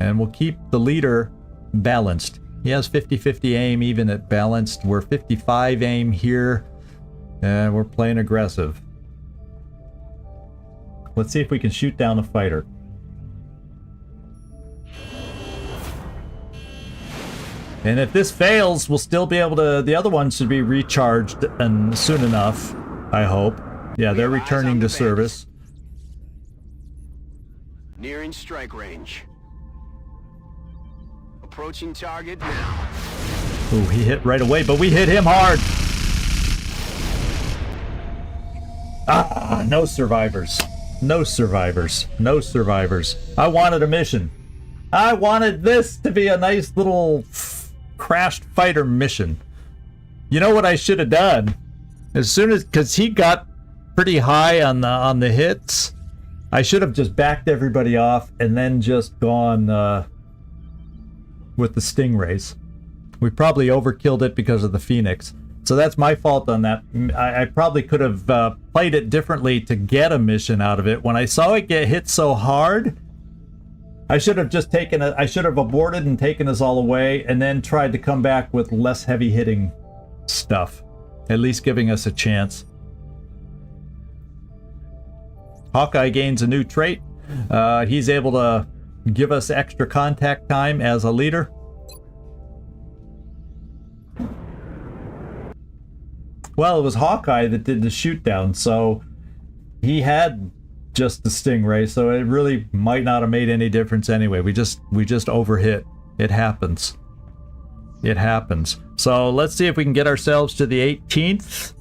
And we'll keep the leader balanced. He has 50-50 aim even at balanced. We're 55 aim here, and we're playing aggressive. Let's see if we can shoot down a fighter. And if this fails, we'll still be able to... The other one should be recharged and soon enough, I hope. Yeah, they're returning to service. Nearing strike range. Approaching target now. Ooh, he hit right away, but we hit him hard. Ah, no survivors. No survivors. No survivors. I wanted a mission. I wanted this to be a nice little crashed fighter mission. You know what I should have done? As soon as, because he got pretty high on the hits, I should have just backed everybody off and then just gone with the Stingrays. We probably overkilled it because of the Phoenix. So that's my fault on that. I probably could have played it differently to get a mission out of it. When I saw it get hit so hard, I should have just taken it. I should have aborted and taken us all away and then tried to come back with less heavy hitting stuff. At least giving us a chance. Hawkeye gains a new trait. He's able to give us extra contact time as a leader. Well, it was Hawkeye that did the shoot down, so he had just the Stingray, so it really might not have made any difference anyway. We just overhit. It happens. It happens. So let's see if we can get ourselves to the 18th.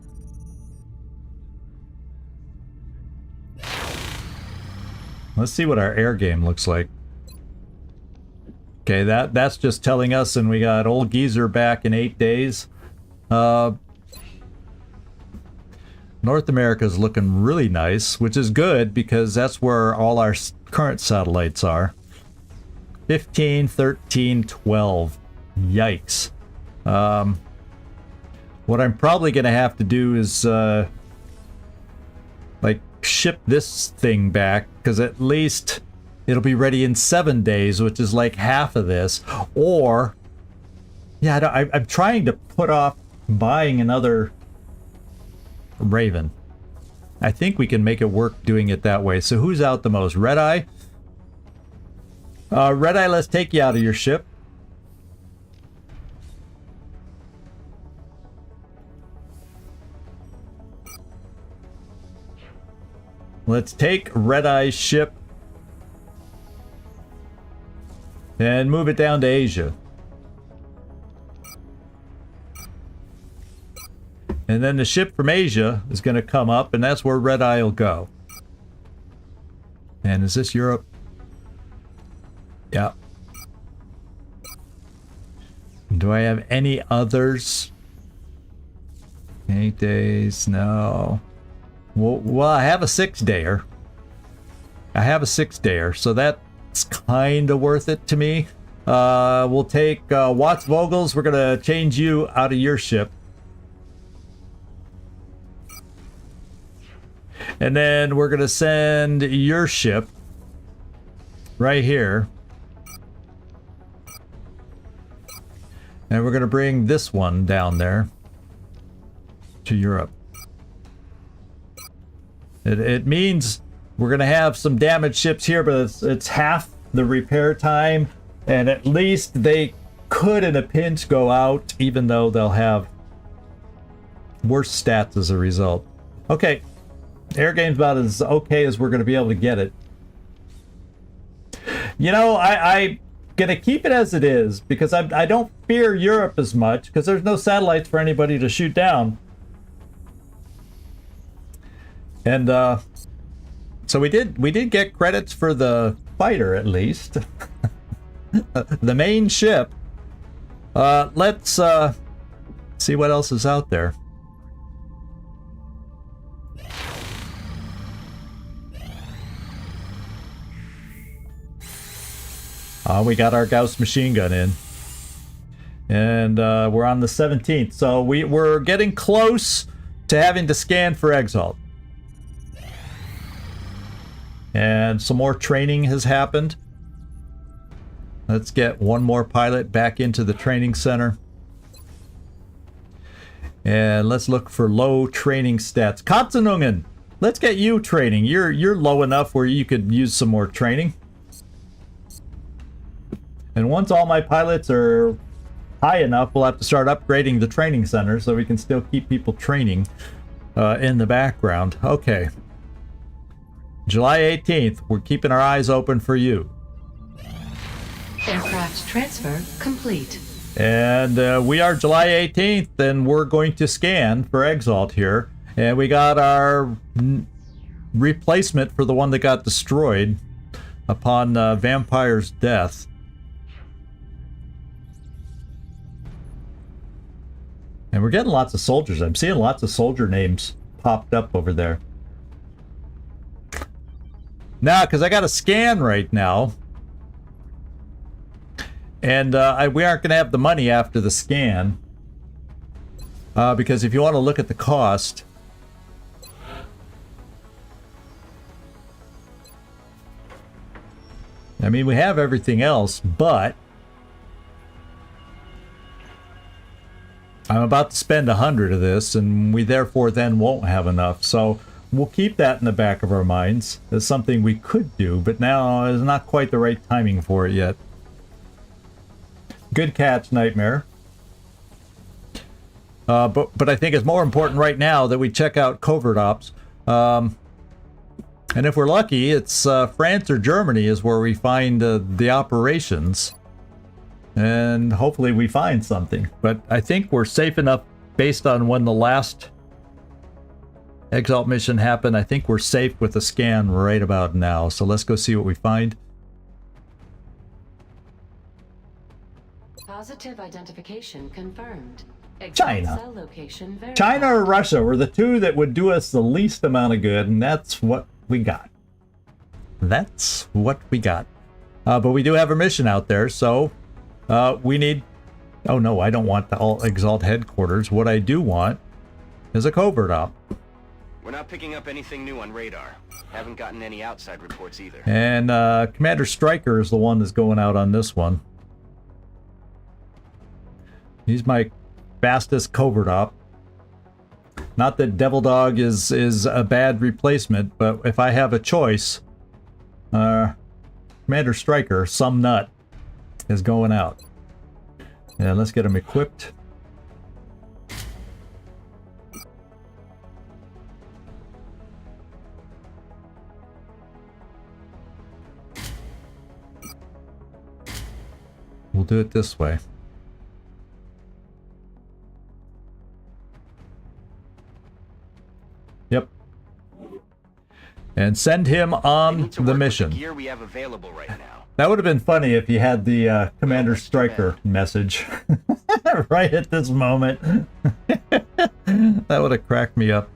Let's see what our air game looks like. Okay, that's just telling us, and we got old geezer back in 8 days. North America is looking really nice, which is good because that's where all our current satellites are. 15, 13, 12. Yikes. What I'm probably going to have to do is like ship this thing back, because at least it'll be ready in 7 days, which is like half of this. Or, yeah, I'm trying to put off buying another Raven. I think we can make it work doing it that way. So who's out the most? Red Eye? Red Eye, let's take you out of your ship. Let's take Red Eye's ship and move it down to Asia. And then the ship from Asia is going to come up, and that's where Red Eye will go. And is this Europe? Yeah. Do I have any others? 8 days? No. Well, I have a 6-dayer. I have a 6-dayer, so that's kind of worth it to me. We'll take Watts Vogels. We're going to change you out of your ship. And then we're going to send your ship right here. And we're going to bring this one down there to Europe. It means we're going to have some damaged ships here, but it's half the repair time. And at least they could, in a pinch, go out, even though they'll have worse stats as a result. Okay. Air game's about as okay as we're going to be able to get it. You know, I'm going to keep it as it is, because I don't fear Europe as much, because there's no satellites for anybody to shoot down. And so we did get credits for the fighter, at least. The main ship. Let's see what else is out there. We got our Gauss machine gun in. And we're on the 17th. So we're getting close to having to scan for Exalt. And some more training has happened. Let's get one more pilot back into the training center. And let's look for low training stats. Katzenungen, let's get you training. You're low enough where you could use some more training. And once all my pilots are high enough, we'll have to start upgrading the training center so we can still keep people training in the background. Okay. July 18th, we're keeping our eyes open for you. Aircraft transfer complete. And we are July 18th, and we're going to scan for Exalt here. And we got our replacement for the one that got destroyed upon Vampire's death. And we're getting lots of soldiers. I'm seeing lots of soldier names popped up over there. Now, because I got a scan right now. And we aren't going to have the money after the scan. Because if you want to look at the cost... I mean, we have everything else, but... I'm about to spend 100 of this, and we therefore then won't have enough. So we'll keep that in the back of our minds as something we could do, but now is not quite the right timing for it yet. Good catch, Nightmare. But I think it's more important right now that we check out covert ops. And if we're lucky, it's France or Germany is where we find the operations. And hopefully we find something. But I think we're safe enough based on when the last Exalt mission happened. I think we're safe with a scan right about now. So let's go see what we find. Positive identification confirmed. China. Cell location verified. China or Russia were the two that would do us the least amount of good, and that's what we got. That's what we got. But we do have a mission out there, so we need... Oh no, I don't want the all Exalt headquarters. What I do want is a covert op. We're not picking up anything new on radar. Haven't gotten any outside reports either. And Commander Stryker is the one that's going out on this one. He's my fastest covert op. Not that Devil Dog is a bad replacement, but if I have a choice, Commander Stryker, some nut, is going out. And let's get him equipped. We'll do it this way. Yep. And send him on the mission. Gear we have available right now. That would have been funny if you had the Commander Stryker message right at this moment. That would have cracked me up.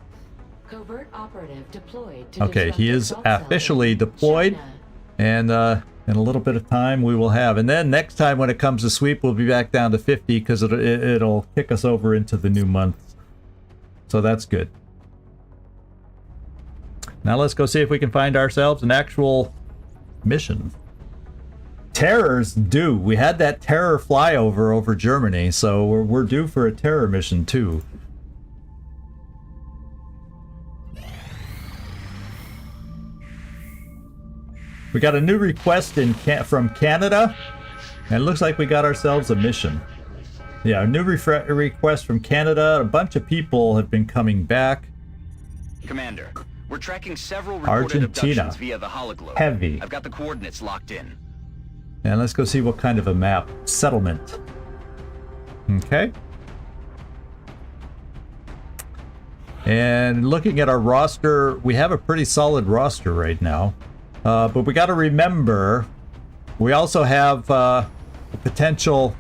Covert operative deployed to Okay, he is disrupt Exalt officially cell. deployed, China. and in a little bit of time we will have. And then next time when it comes to sweep, we'll be back down to 50 because it'll kick us over into the new month. So that's good. Now let's go see if we can find ourselves an actual mission. Terror's due. We had that terror flyover over Germany, so we're due for a terror mission too. We got a new request from Canada, and it looks like we got ourselves a mission. Yeah, a new request from Canada. A bunch of people have been coming back. Commander, we're tracking several reported Argentina. abductions via the hologlobe. Heavy. I've got the coordinates locked in. And let's go see what kind of a map. Settlement. Okay. And looking at our roster, we have a pretty solid roster right now. But we got to remember, we also have a potential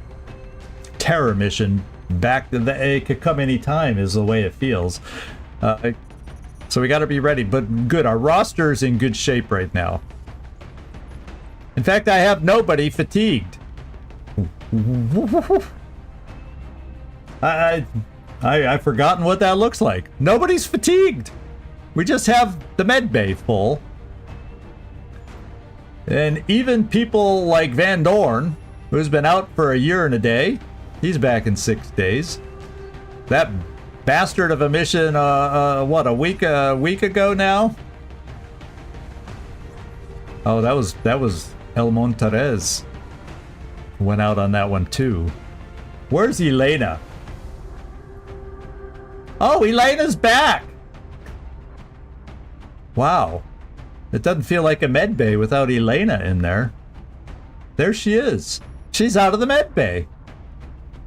terror mission back. It could come anytime is the way it feels. So we got to be ready. But good, our roster is in good shape right now. In fact, I have nobody fatigued. I've forgotten what that looks like. Nobody's fatigued. We just have the med bay full. And even people like Van Dorn, who's been out for a year and a day, he's back in 6 days. That bastard of a mission, what, a week ago now? Oh, that was El Monterez. Went out on that one too. Where's Elena? Oh, Elena's back! Wow. It doesn't feel like a med bay without Elena in there. There she is. She's out of the med bay.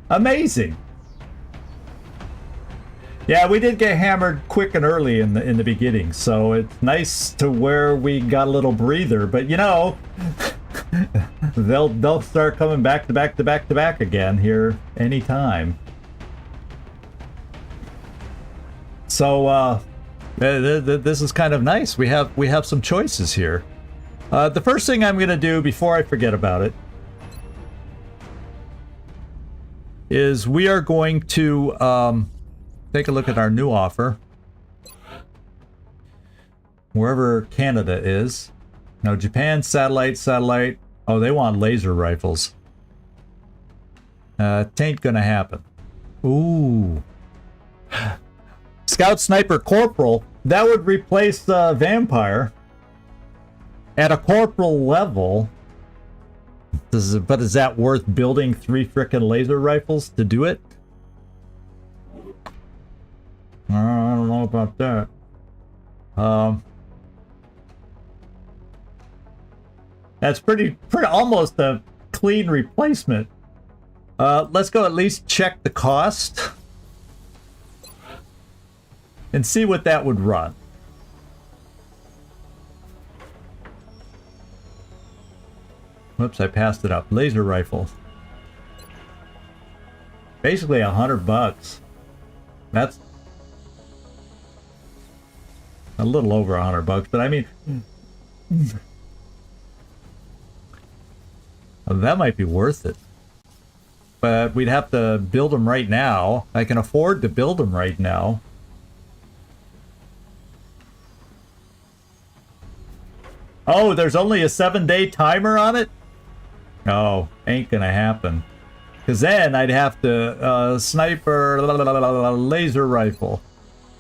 Amazing. Yeah, we did get hammered quick and early in the beginning, so it's nice to where we got a little breather. But you know, they'll start coming back to back again here anytime. So this is kind of nice. We have some choices here. The first thing I'm gonna do before I forget about it is we are going to take a look at our new offer. Wherever Canada is. Now Japan, satellite. Oh, they want laser rifles. Tain't gonna happen. Ooh. Scout Sniper Corporal. That would replace the Vampire. At a corporal level. But is that worth building 3 frickin' laser rifles to do it? I don't know about that. That's pretty almost a clean replacement. Let's go at least check the cost and see what that would run. Whoops, I passed it up. Laser rifle. basically $100. That's a little over $100, but I mean, that might be worth it. But we'd have to build them right now. I can afford to build them right now. Oh, there's only a 7-day timer on it? Oh, ain't gonna happen. Because then I'd have to sniper laser rifle.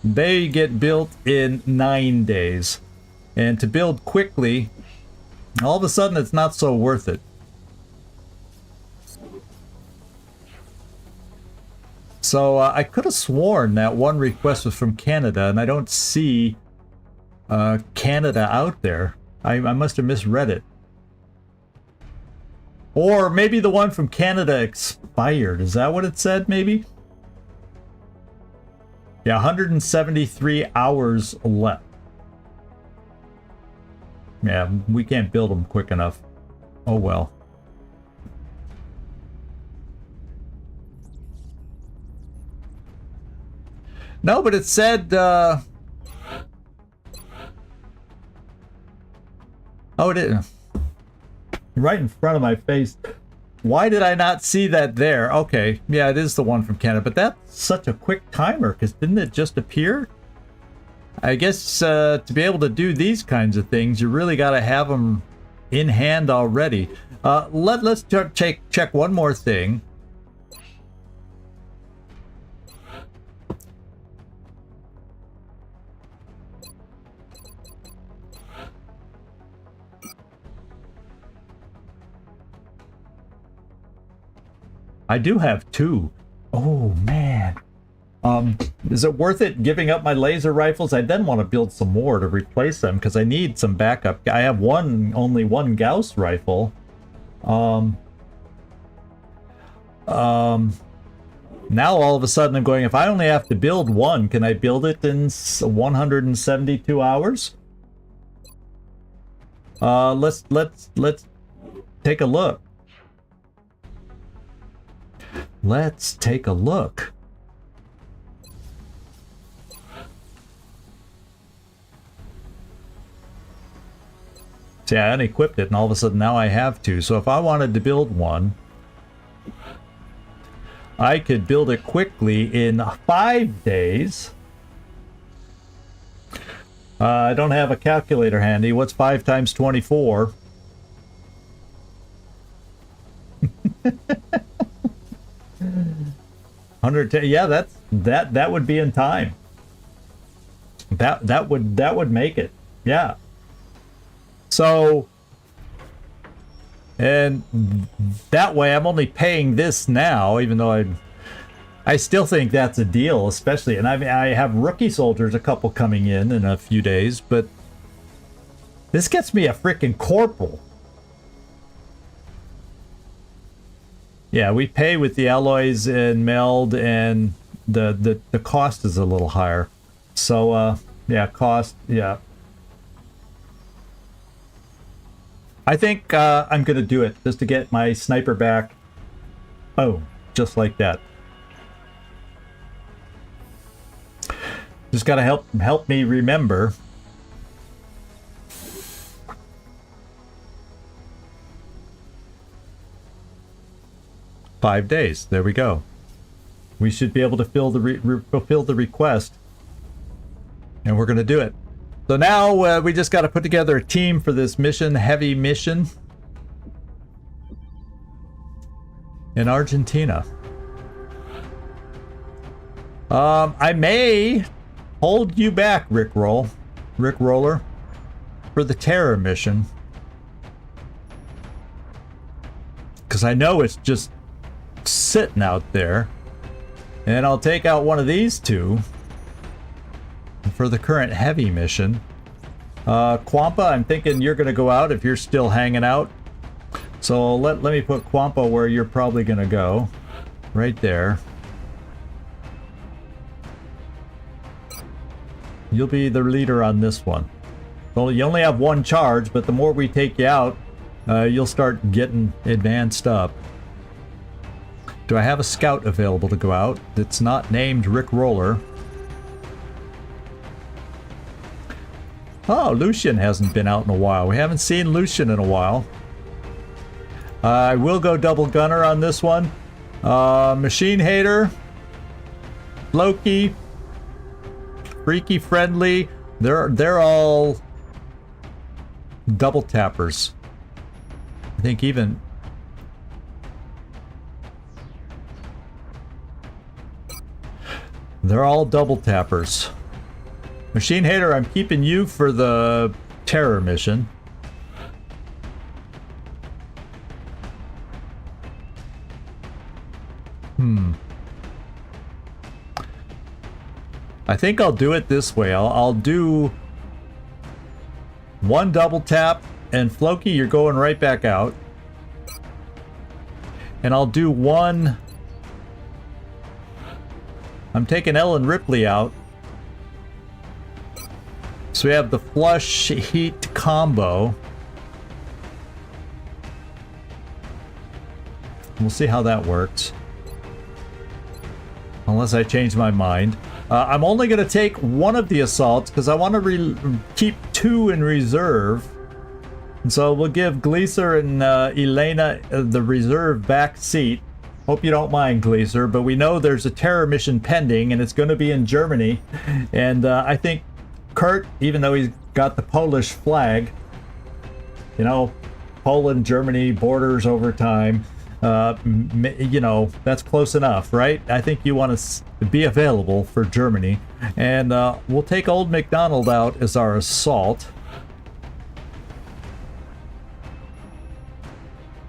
They get built in 9 days. And to build quickly, all of a sudden it's not so worth it. So I could have sworn that one request was from Canada, and I don't see Canada out there. I must have misread it. Or maybe the one from Canada expired. Is that what it said, maybe? Yeah, 173 hours left. Yeah, we can't build them quick enough. Oh well. No, but it said, oh, it is. Right in front of my face. Why did I not see that there? Okay, yeah, it is the one from Canada, but that's such a quick timer, because didn't it just appear? I guess to be able to do these kinds of things, you really got to have them in hand already. Let's check one more thing. I do have 2. Oh man. Is it worth it giving up my laser rifles? I then want to build some more to replace them because I need some backup. I have only one Gauss rifle. Now all of a sudden I'm going, if I only have to build one, can I build it in 172 hours? Let's take a look. Let's take a look. See, I unequipped it and all of a sudden now I have 2. So if I wanted to build one, I could build it quickly in 5 days. I don't have a calculator handy. What's 5 times 24? Yeah, that would be in time. That would make it. Yeah. So, and that way I'm only paying this now, even though I still think that's a deal, especially, and I have rookie soldiers, a couple coming in a few days, but this gets me a freaking corporal. Yeah, we pay with the alloys and meld, and the cost is a little higher. So, yeah, cost, yeah. I think I'm going to do it just to get my sniper back. Oh, just like that. Just got to help me remember. $5 days. There we go. We should be able to fulfill the request. And we're going to do it. So now we just got to put together a team for this mission, heavy mission in Argentina. I may hold you back, Rick Roller, for the terror mission. Because I know it's just sitting out there. And I'll take out one of these 2 for the current heavy mission. Quampa, I'm thinking you're going to go out if you're still hanging out. So let me put Quampa where you're probably going to go. Right there. You'll be the leader on this one. Well, you only have 1 charge, but the more we take you out, you'll start getting advanced up. Do I have a scout available to go out? It's not named Rick Roller. Oh, Lucian hasn't been out in a while. We haven't seen Lucian in a while. I will go double gunner on this one. Machine Hater, Loki, Freaky Friendly. They're all double tappers. I think even they're all double tappers. Machine Hater, I'm keeping you for the terror mission. I think I'll do it this way. I'll do one double tap, and Floki, you're going right back out. And I'll do one. I'm taking Ellen Ripley out. So we have the flush heat combo. We'll see how that works. Unless I change my mind. I'm only going to take one of the assaults because I want to keep two in reserve. And so we'll give Gleaser and Elena the reserve back seat. Hope you don't mind, Gleaser, but we know there's a terror mission pending and it's going to be in Germany. And I think Kurt, even though he's got the Polish flag, you know, Poland, Germany, borders over time. You know, that's close enough, right? I think you want to be available for Germany. And we'll take Old MacDonald out as our assault.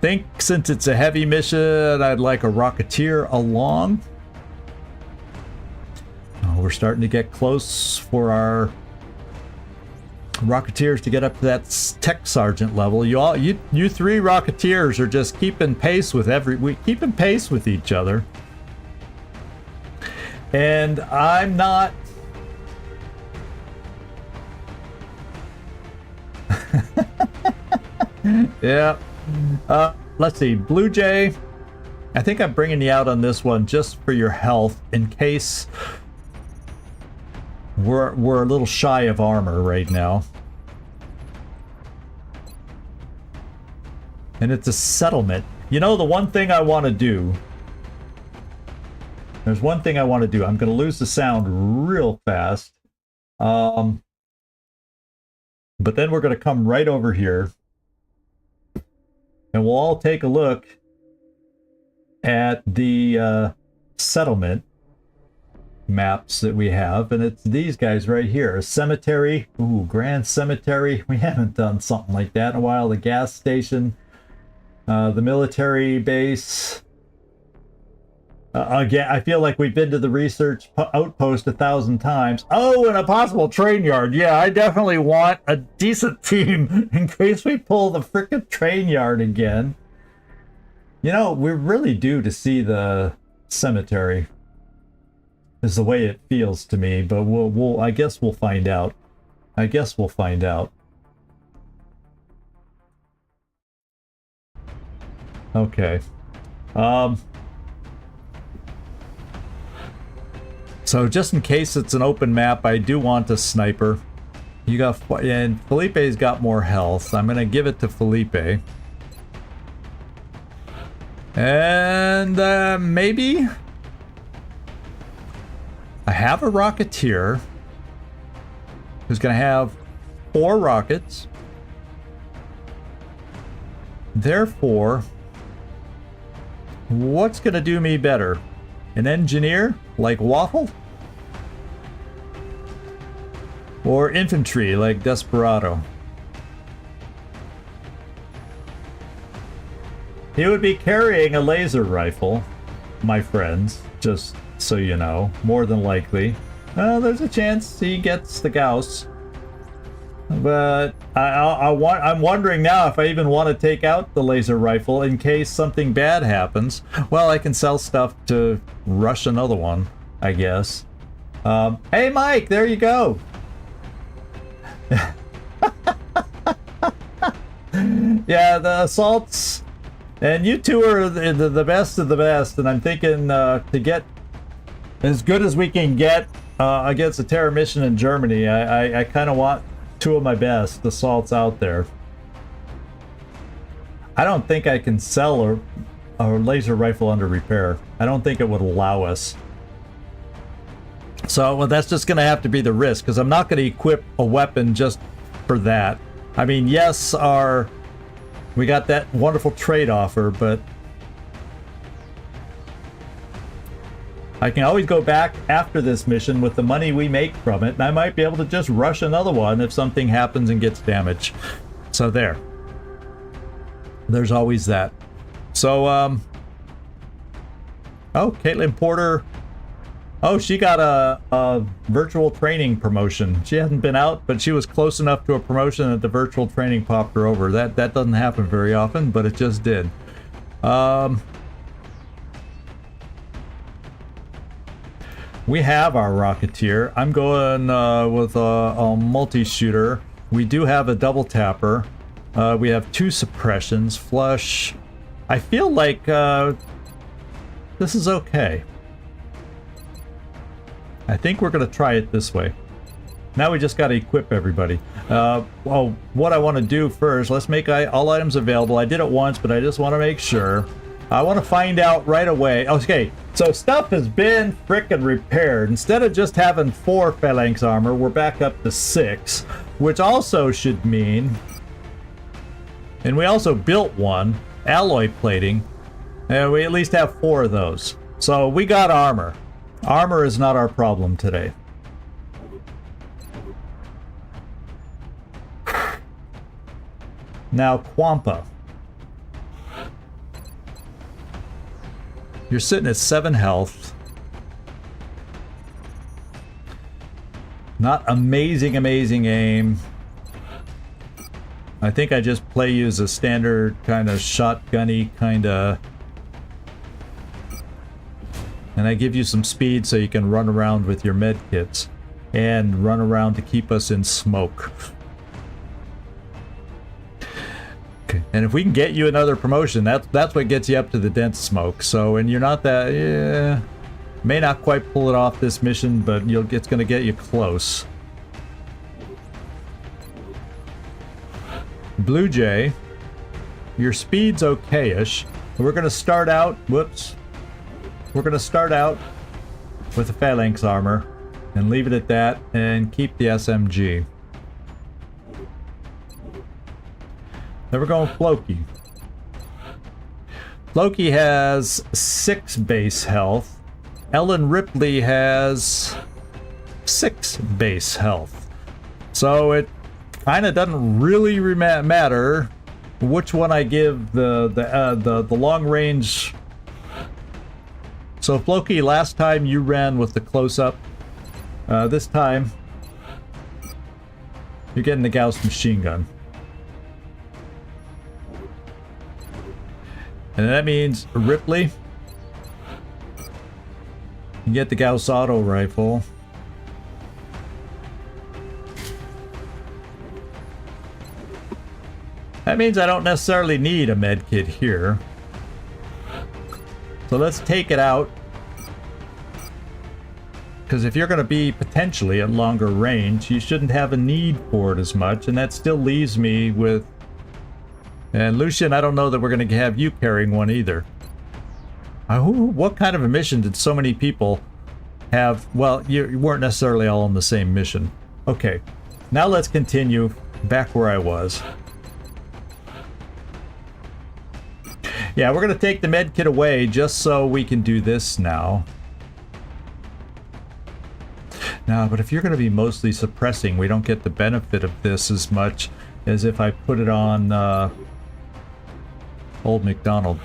Think since it's a heavy mission, I'd like a Rocketeer along. Oh, we're starting to get close for our Rocketeers to get up to that tech sergeant level. You three Rocketeers are just keeping pace with keeping pace with each other. And I'm not. Yeah. Let's see. Blue Jay. I think I'm bringing you out on this one just for your health in case we're a little shy of armor right now. And it's a settlement. You know, the one thing I want to do. There's one thing I want to do. I'm going to lose the sound real fast. But then we're going to come right over here. And we'll all take a look at the settlement maps that we have, and it's these guys right here. A cemetery. Ooh, Grand Cemetery. We haven't done something like that in a while. The gas station, the military base. Again, I feel like we've been to the research outpost 1,000 times. Oh, and a possible train yard. Yeah, I definitely want a decent team in case we pull the frickin' train yard again. You know, we're really due to see the cemetery. Is the way it feels to me, but we'll I guess we'll find out. I guess we'll find out. Okay. So just in case it's an open map, I do want a sniper. You got, and Felipe's got more health. I'm gonna give it to Felipe. And maybe I have a Rocketeer who's gonna have 4 rockets. Therefore, what's gonna do me better? An engineer like Waffle? Or infantry like Desperado? He would be carrying a laser rifle, my friends, just so you know, more than likely. There's a chance he gets the Gauss. But I'm wondering now if I even want to take out the laser rifle in case something bad happens. Well, I can sell stuff to rush another one, I guess. Hey, Mike, there you go. Yeah, the assaults And you two are the best of the best, and I'm thinking to get as good as we can get against a terror mission in Germany, I kind of want two of my best assaults out there. I don't think I can sell a laser rifle under repair. I don't think it would allow us. So well, that's just going to have to be the risk, because I'm not going to equip a weapon just for that. I mean, yes, we got that wonderful trade offer, but I can always go back after this mission with the money we make from it, and I might be able to just rush another one if something happens and gets damaged. So there. There's always that. So, oh, Caitlin Porter. Oh, she got a virtual training promotion. She hasn't been out, but she was close enough to a promotion that the virtual training popped her over. That doesn't happen very often, but it just did. We have our Rocketeer. I'm going with a multi-shooter. We do have a double tapper. We have 2 suppressions, flush. I feel like this is okay. I think we're going to try it this way. Now we just got to equip everybody. Well, what I want to do first, let's make all items available. I did it once, but I just want to make sure. I want to find out right away. Okay, so stuff has been frickin' repaired. Instead of just having 4 phalanx armor, we're back up to 6, which also should mean... And we also built 1, alloy plating, and we at least have 4 of those. So we got armor. Armor is not our problem today. Now, Quampa. You're sitting at 7 health. Not amazing aim. I think I just play you as a standard kind of shotgunny kind of... And I give you some speed so you can run around with your med kits. And run around to keep us in smoke. Okay. And if we can get you another promotion, that's what gets you up to the dense smoke. So, and you're not that... Yeah, may not quite pull it off this mission, but it's going to get you close. Blue Jay, your speed's okay-ish. We're going to start out... Whoops. We're going to start out with the phalanx armor and leave it at that and keep the SMG. Then we're going Floki. Floki has 6 base health. Ellen Ripley has 6 base health. So it kind of doesn't really matter which one I give the long range. So Floki, last time you ran with the close-up. This time, you're getting the Gauss machine gun. And that means Ripley, you get the Gauss auto rifle. That means I don't necessarily need a med kit here. So let's take it out. Because if you're going to be potentially at longer range, you shouldn't have a need for it as much. And that still leaves me with... And Lucian, I don't know that we're going to have you carrying one either. What kind of a mission did so many people have? Well, you weren't necessarily all on the same mission. Okay, now let's continue back where I was. Yeah, we're going to take the med kit away just so we can do this now. Now, but if you're going to be mostly suppressing, we don't get the benefit of this as much as if I put it on Old MacDonald.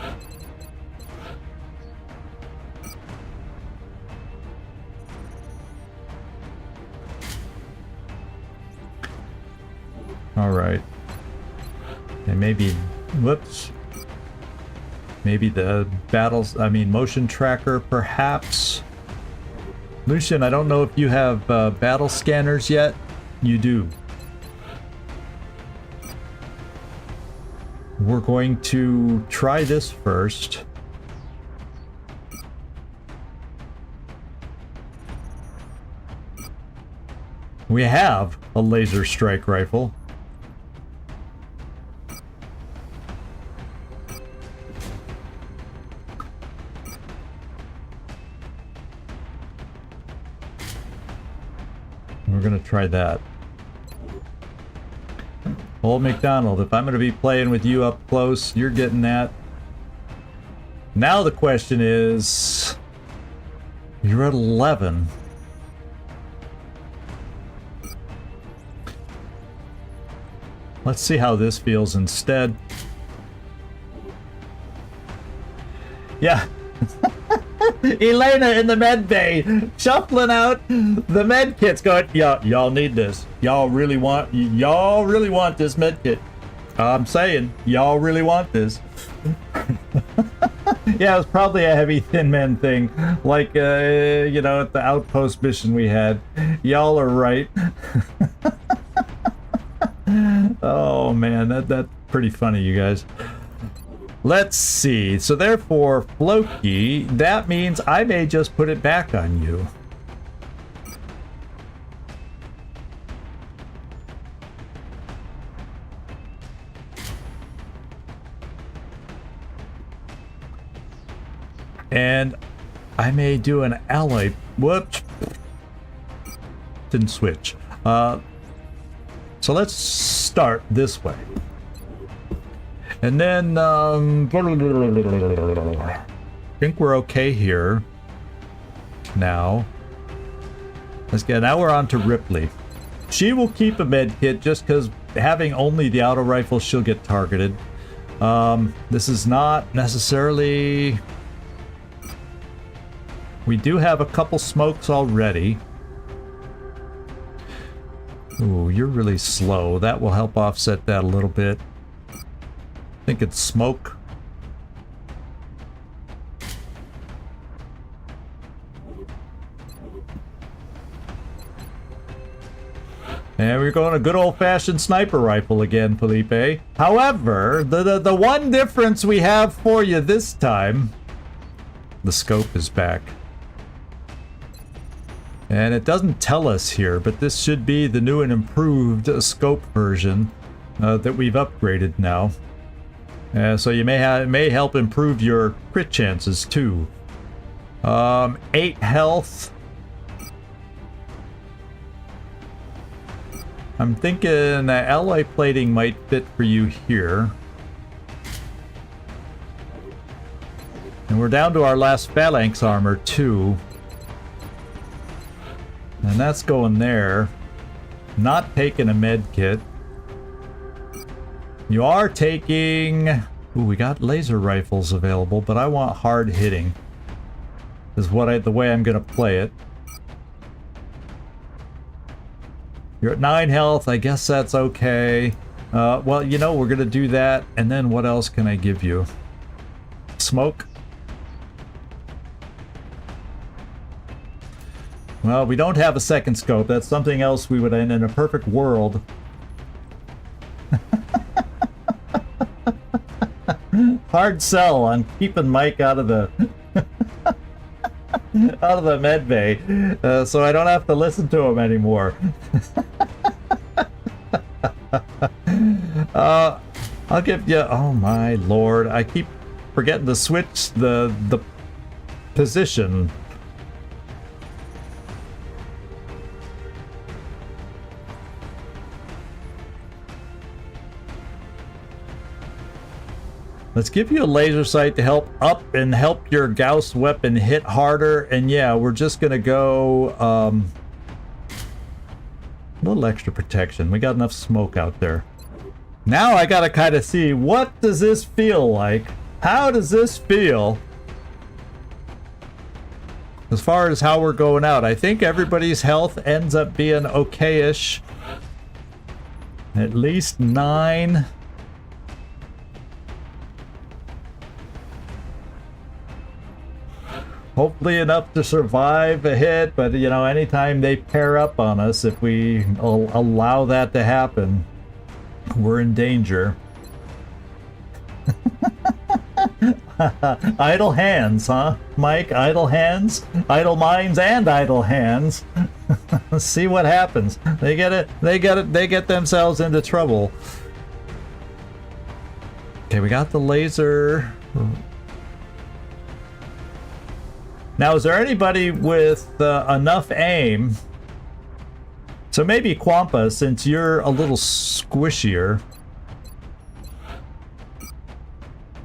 All right. And maybe, whoops. Maybe the motion tracker, perhaps. Lucian, I don't know if you have battle scanners yet. You do. We're going to try this first. We have a laser strike rifle. We're gonna try that. Old McDonald, if I'm gonna be playing with you up close, you're getting that. Now the question is, you're at 11. Let's see how this feels instead. Yeah. Elena in the med bay, shuffling out the med kits, going, y'all need this. Y'all really want this med kit. I'm saying, y'all really want this. Yeah, it was probably a heavy thin man thing, like you know, at the outpost mission we had. Y'all are right. Oh man, that's pretty funny, you guys. Let's see. So therefore, Floki, that means I may just put it back on you. And I may do an ally. Whoops. Didn't switch. So let's start this way. And then, I think we're okay here. Now. Let's get, now we're on to Ripley. She will keep a med kit just because having only the auto rifle, she'll get targeted. This is not necessarily... We do have a couple smokes already. Ooh, you're really slow. That will help offset that a little bit. I think it's smoke. And we're going a good old-fashioned sniper rifle again, Felipe. However, the one difference we have for you this time, the scope is back. And it doesn't tell us here, but this should be the new and improved scope version that we've upgraded now. So you may help improve your crit chances too. 8 health. I'm thinking alloy plating might fit for you here. And we're down to our last phalanx armor too. And that's going there. Not taking a med kit. You are taking... Ooh, we got laser rifles available, but I want hard hitting. Is the way I'm gonna play it. You're at 9 health, I guess that's okay. Well, you know, we're gonna do that, and then what else can I give you? Smoke? Well, we don't have a second scope. That's something else we would end in a perfect world. Hard sell on keeping Mike out of the out of the med bay, so I don't have to listen to him anymore. I'll give you. Oh my lord! I keep forgetting to switch the position. Let's give you a laser sight to help up and help your Gauss weapon hit harder. And yeah, we're just gonna go a little extra protection. We got enough smoke out there. Now I gotta kind of see, what does this feel like? How does this feel? As far as how we're going out, I think everybody's health ends up being okay-ish. At least 9. Hopefully enough to survive a hit, but you know, anytime they pair up on us, if we allow that to happen, we're in danger. Idle hands, huh, Mike? Idle hands, idle minds, and idle hands. Let's see what happens. They get it. They get it. They get themselves into trouble. Okay, we got the laser. Now, is there anybody with enough aim? So maybe Quampa, since you're a little squishier,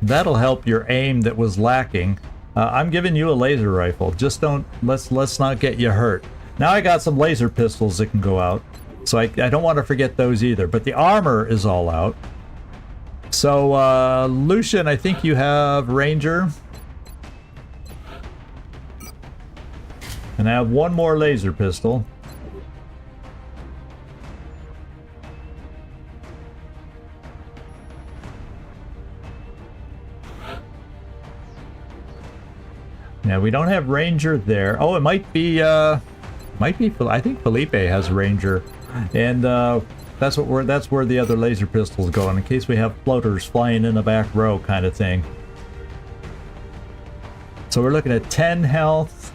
that'll help your aim that was lacking. I'm giving you a laser rifle. Just don't, let's not get you hurt. Now I got some laser pistols that can go out, so I don't want to forget those either. But the armor is all out. So Lucian, I think you have Ranger. And I have one more laser pistol. Now we don't have Ranger there. Oh, it might be. I think Felipe has Ranger, and that's where the other laser pistols go, in case we have floaters flying in the back row, kind of thing. So we're looking at 10 health.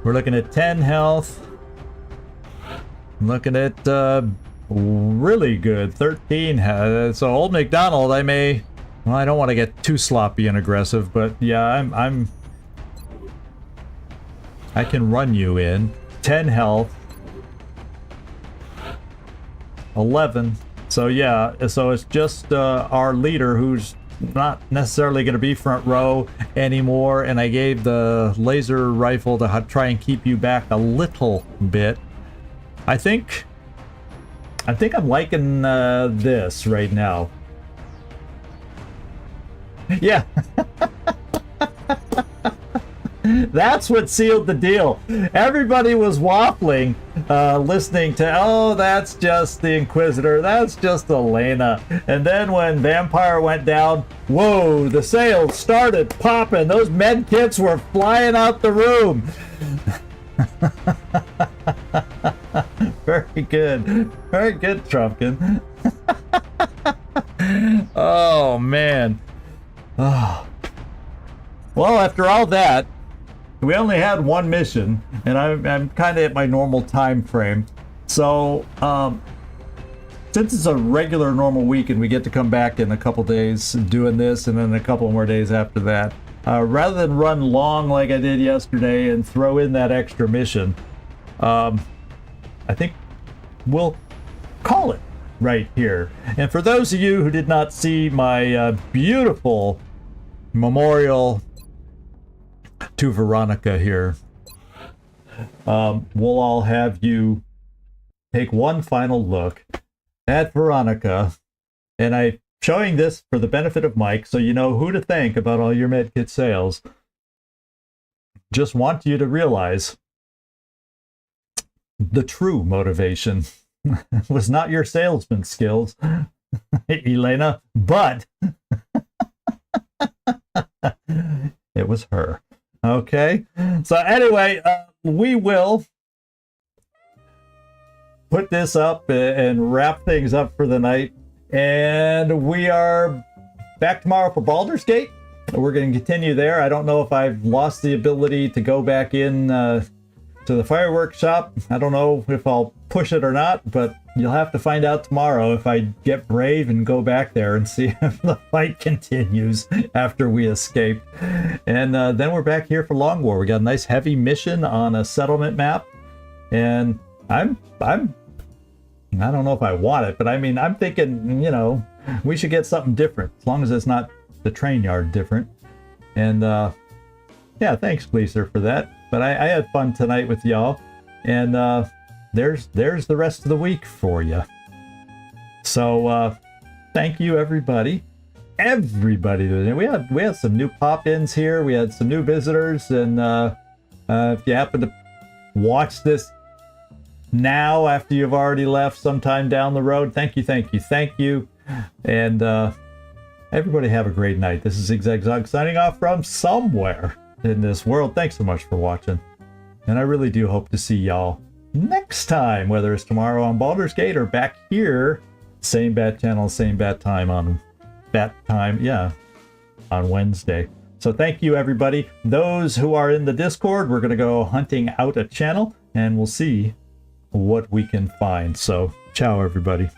We're looking at 10 health. Looking at really good 13. So old McDonald, well, I don't want to get too sloppy and aggressive, but yeah, I can run you in. 10 health. 11. So yeah, so it's just our leader who's not necessarily going to be front row anymore, and I gave the laser rifle to try and keep you back a little bit. I think I'm liking this right now. Yeah. That's what sealed the deal. Everybody was waffling, listening to, oh, that's just the Inquisitor, that's just Elena. And then when Vampire went down, whoa, the sales started popping. Those med kits were flying out the room. Very good. Very good, Trumpkin. Oh, man. Oh. Well, after all that, we only had one mission, and I'm kind of at my normal time frame. So, since it's a regular normal week and we get to come back in a couple days doing this and then a couple more days after that, rather than run long like I did yesterday and throw in that extra mission, I think we'll call it right here. And for those of you who did not see my beautiful memorial to Veronica here, we'll all have you take one final look at Veronica, and I'm showing this for the benefit of Mike so you know who to thank about all your medkit sales. Just want you to realize the true motivation was not your salesman skills, Elena, but it was her. Okay, so anyway, we will put this up and wrap things up for the night, and we are back tomorrow for Baldur's Gate. We're going to continue there. I don't know if I've lost the ability to go back in to the fireworks shop. I don't know if I'll push it or not, but you'll have to find out tomorrow if I get brave and go back there and see if the fight continues after we escape. And then we're back here for Long War. We got a nice heavy mission on a settlement map, and I don't know if I want it, but I mean, I'm thinking, you know, we should get something different, as long as it's not the train yard different. And yeah, thanks, Gleaser, for that. But I had fun tonight with y'all, and there's the rest of the week for you. So thank you, everybody. We had some new pop-ins here. We had some new visitors, and if you happen to watch this now after you've already left sometime down the road, thank you. And everybody have a great night. This is Zigzag Zog signing off from somewhere in this world. Thanks so much for watching, and I really do hope to see y'all next time, whether it's tomorrow on Baldur's Gate or back here Same bat channel, same bat time on Wednesday. So thank you, everybody. Those who are in the Discord, we're going to go hunting out a channel, and we'll see what we can find. So ciao, everybody.